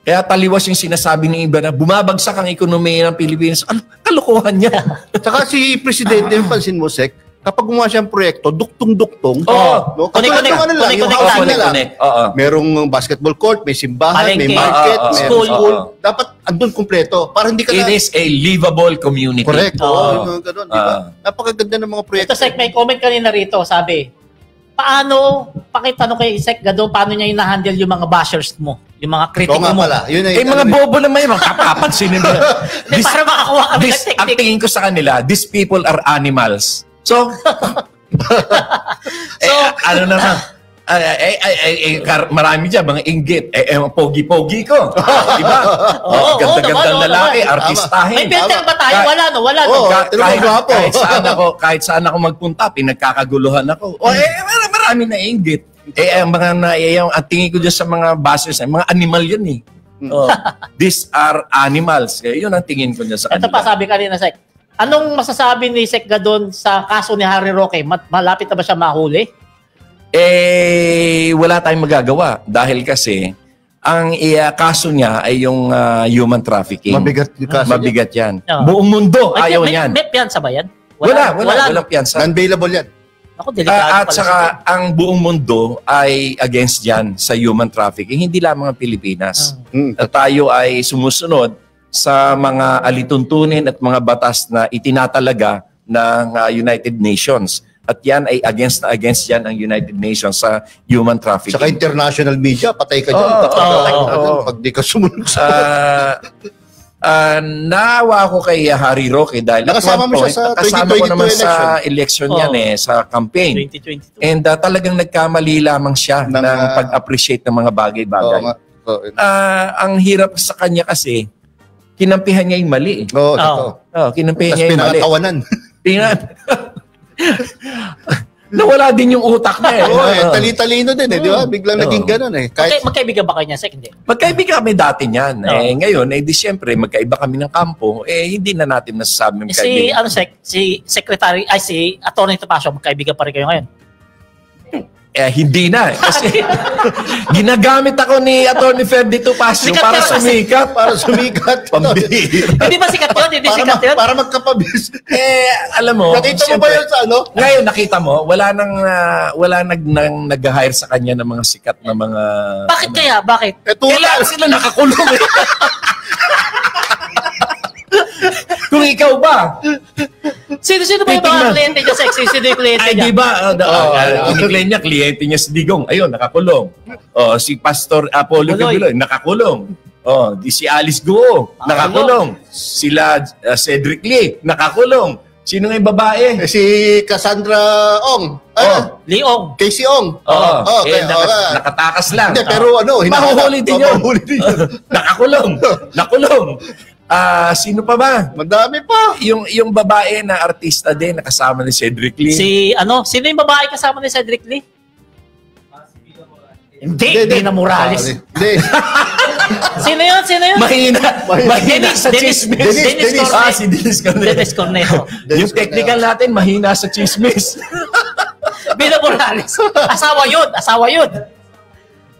kaya taliwas yung sinasabi ng iba na bumabagsak ang ekonomiya ng Pilipinas. Ano? Kalokohan niya. Saka si Presidente, pansin mo, Sek, kapag gumawa siyang proyekto, duktong-duktong. Connect. Merong basketball court, may simbahan, may market, may school. Dapat andun kumpleto. Para hindi ka It is a livable community. Correct. Ganun, di ba? Napakaganda ng mga proyekto. Ito, Sek, may comment kanina rito, sabi, pakitanong kay Sek Gadon, paano niya na-handle yung mga bashers mo? Yung mga kritiko mo. Mga bobo naman yung kapapansinin mo. Para makakuha kami ng Ang tingin ko sa kanila, these people are animals. So, ano naman, marami dyan, mga inggit. Pogi-pogi ko. Diba? Ganda-gandang lalaki, artistahin. May filter ba tayo? Wala no. Kahit saan ako magpunta, pinagkakaguluhan ako. Marami na inggit. Ang tingin ko dyan sa mga bases, mga animal yun eh. These are animals. Yun ang tingin ko dyan sa kanila. Ito pa, sabi kanina, Sek. Anong masasabi ni Sek Gadon sa kaso ni Harry Roque? Malapit na ba siya mahuli? Wala tayong magagawa. Dahil kasi, ang kaso niya ay yung human trafficking. Mabigat yan. Buong mundo ayaw niyan. May piyansa ba yan? Walang piyansa. Non-bailable yan. At saka ang buong mundo ay against yan sa human trafficking, hindi lamang ang Pilipinas. Tayo ay sumusunod sa mga alituntunin at mga batas na itinatalaga ng United Nations. At yan ay against yan ang United Nations sa human trafficking. Saka international media, patay ka dyan. Pag di ka sumunod sa... Naawa ako kay Harry Roque dahil nakasama mo siya sa 2022 ko naman sa election yan sa campaign. 2022. And talagang nagkamali lamang siya ng pag-appreciate ng mga bagay-bagay. Ang hirap sa kanya kasi, kinampihan niya yung mali. Kinampihan niya yung mali. Tapos pinakatawanan. Nawala din yung utak niya tali-talino din di ba? Biglang naging ganun Magkaibigan ba kayo niya, Sek? Hindi. Magkaibigan kami dati niyan. Ngayon, di siyempre, magkaiba kami ng kampo, hindi na natin nasasabi magkaibigan. Si Atty. Topacio, magkaibigan pa rin kayo ngayon? Hindi na. Kasi ginagamit ako ni Atty. Ferdy Topacio para sumikat. Pambihira. Hindi ba sikat yun? Para magkapabis. Alam mo. Nakita mo ba yun sa ano? Ngayon, nakita mo, wala nang nag-hire sa kanya ng mga sikat na mga... Bakit kaya? Bakit? Kailangan sila nakakulong. Kung ikaw ba, Sino ba yung mga kliyente niya, sexy? Sino yung kliyente Ay, niya? di ba? Kinikleim niya, kliyente niya si Digong. Ayun, nakakulong. Si Pastor Apollo Buloy. Gabiloy, nakakulong. Si Alice Guo, nakakulong. Sila Cedric Lee, nakakulong. Sino nga yung babae? Si Cassandra Ong. Leong. Casey Ong. Nakatakas lang. Hindi, pero mahuhuli din yun. Mahuhuli din yun. Nakulong. Sino pa ba? Madami pa. Yung babae na artista din, nakasama ni Cedric Lee. Sino yung babae kasama ni Cedric Lee? Hindi, Dina Morales. Hindi. Sino yun? Mahina sa chismis. Dennis Si Dennis Cornejo. Dennis Cornejo. Yung technical natin, mahina sa chismis. Dina Morales. Asawa yun.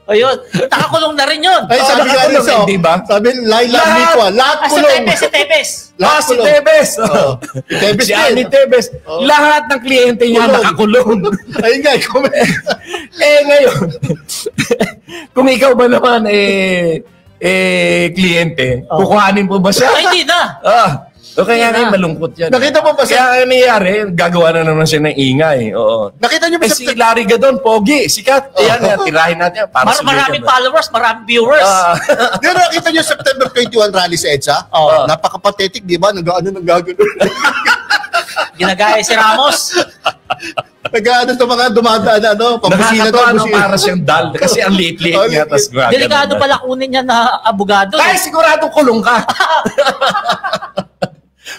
Ayun. Nakakulong na rin yun. Ay, sabi nga rin so, di ba? Sabi, Laila Mikwa, lahat kulong. Si Tevez. Si Tevez. Tevez Si din. Annie Tevez. Lahat ng kliyente niya Kulong. nakakulong. Ayun nga, comment. Ngayon, kung ikaw ba naman kliyente, kukuhanin mo ba siya? Ay, hindi na. Kaya ngayon malungkot yan. Nakita mo ba Kaya ang nangyayari, gagawa na naman siya ng ingay. Oo. Nakita niyo ba Si Larry Gadon, pogi, sikat. Ayan, tirahin natin. Para Maraming followers, maraming viewers. Pero nakita niyo September 21 rally sa EDSA? Napaka-pathetic, di ba? Nag-ano. Ginagaya si Ramos. Nag-ano ito mga dumadaan, pambusina Nakakatawa para siyang dal. Kasi ang liit-liit niya. Delikado pala kunin niya na abogado. Ay, sigurado kulong ka.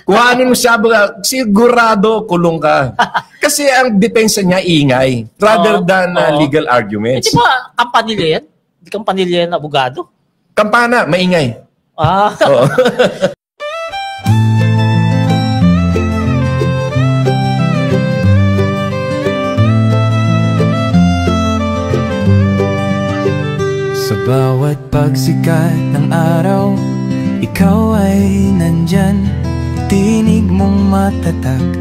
Kuhanin mo siya, sigurado kulong ka. Kasi ang depensa niya ingay rather than legal arguments. Di ba kampanilya yan? Di kampanilya yan abogado? Kampana, maingay. Oo. Sa bawat pagsikat ng araw, ikaw ay nandyan. Tinig mong matatag,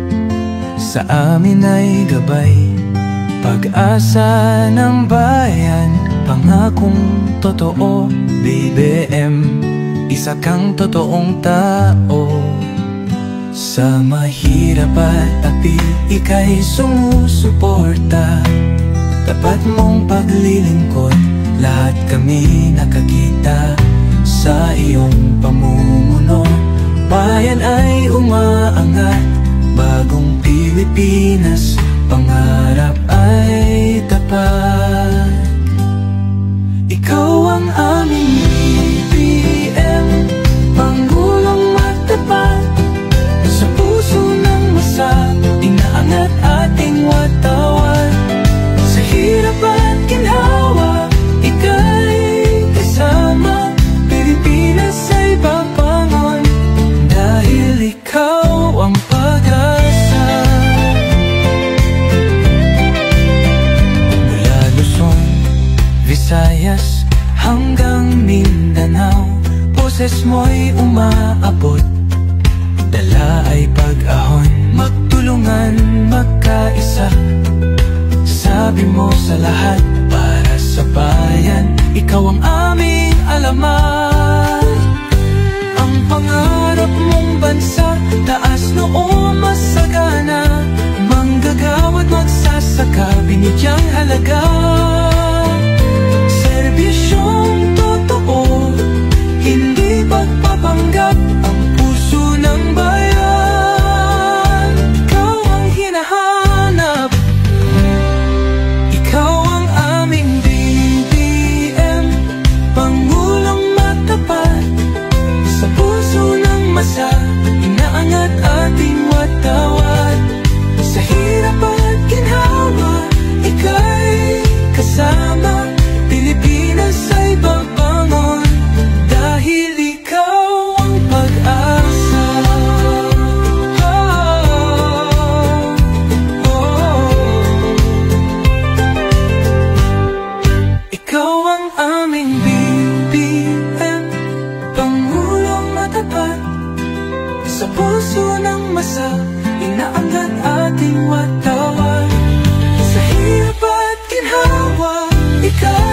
sa amin ay gabay. Pag-asa ng bayan, pangakong totoo. BBM, isa kang totoong tao. Sa mahirap at api, ika'y sumusuporta. Tapat mong paglilingkod, lahat kami nakakita sa iyong pamumuno. Bayan ay umaangat, bagong Pilipinas, pangarap ay tapat. Ikaw ang aming BBM, Pangulong matapat. Sa puso ng masa, inaangat ating watawat. Sa hirap at ginhawa, ika'y kasama. Pilipinas ay papangon, dahil ikaw ang pag-asa. Mula Luzon, Visayas, hanggang Mindanao, boses mo'y umaabot. Dala ay pag-ahon, magtulungan, magkaisa. Sabi mo sa lahat, para sa bayan, ikaw ang aming alamat. Ang pangarap mong bansa, taas noo masagana. Manggagawa't magsasaka, binigyang halaga. Serbisyong totoo, hindi pagpapanggap. Ang puso ng bayan, ikaw ang hinahanap. Ikaw ang aming BBM, Pangulong matapat. Sa puso ng masa, inaangat ating watawat. Sa hirap at ginhawa, ika'y kasama. Pilipinas ay babangon, dahil ikaw ang pag-asa. Ikaw ang aming BBM, Pangulong matapat. Sa puso ng masa, inaangat ating watawat. Sa hirap at ginhawa, ikaw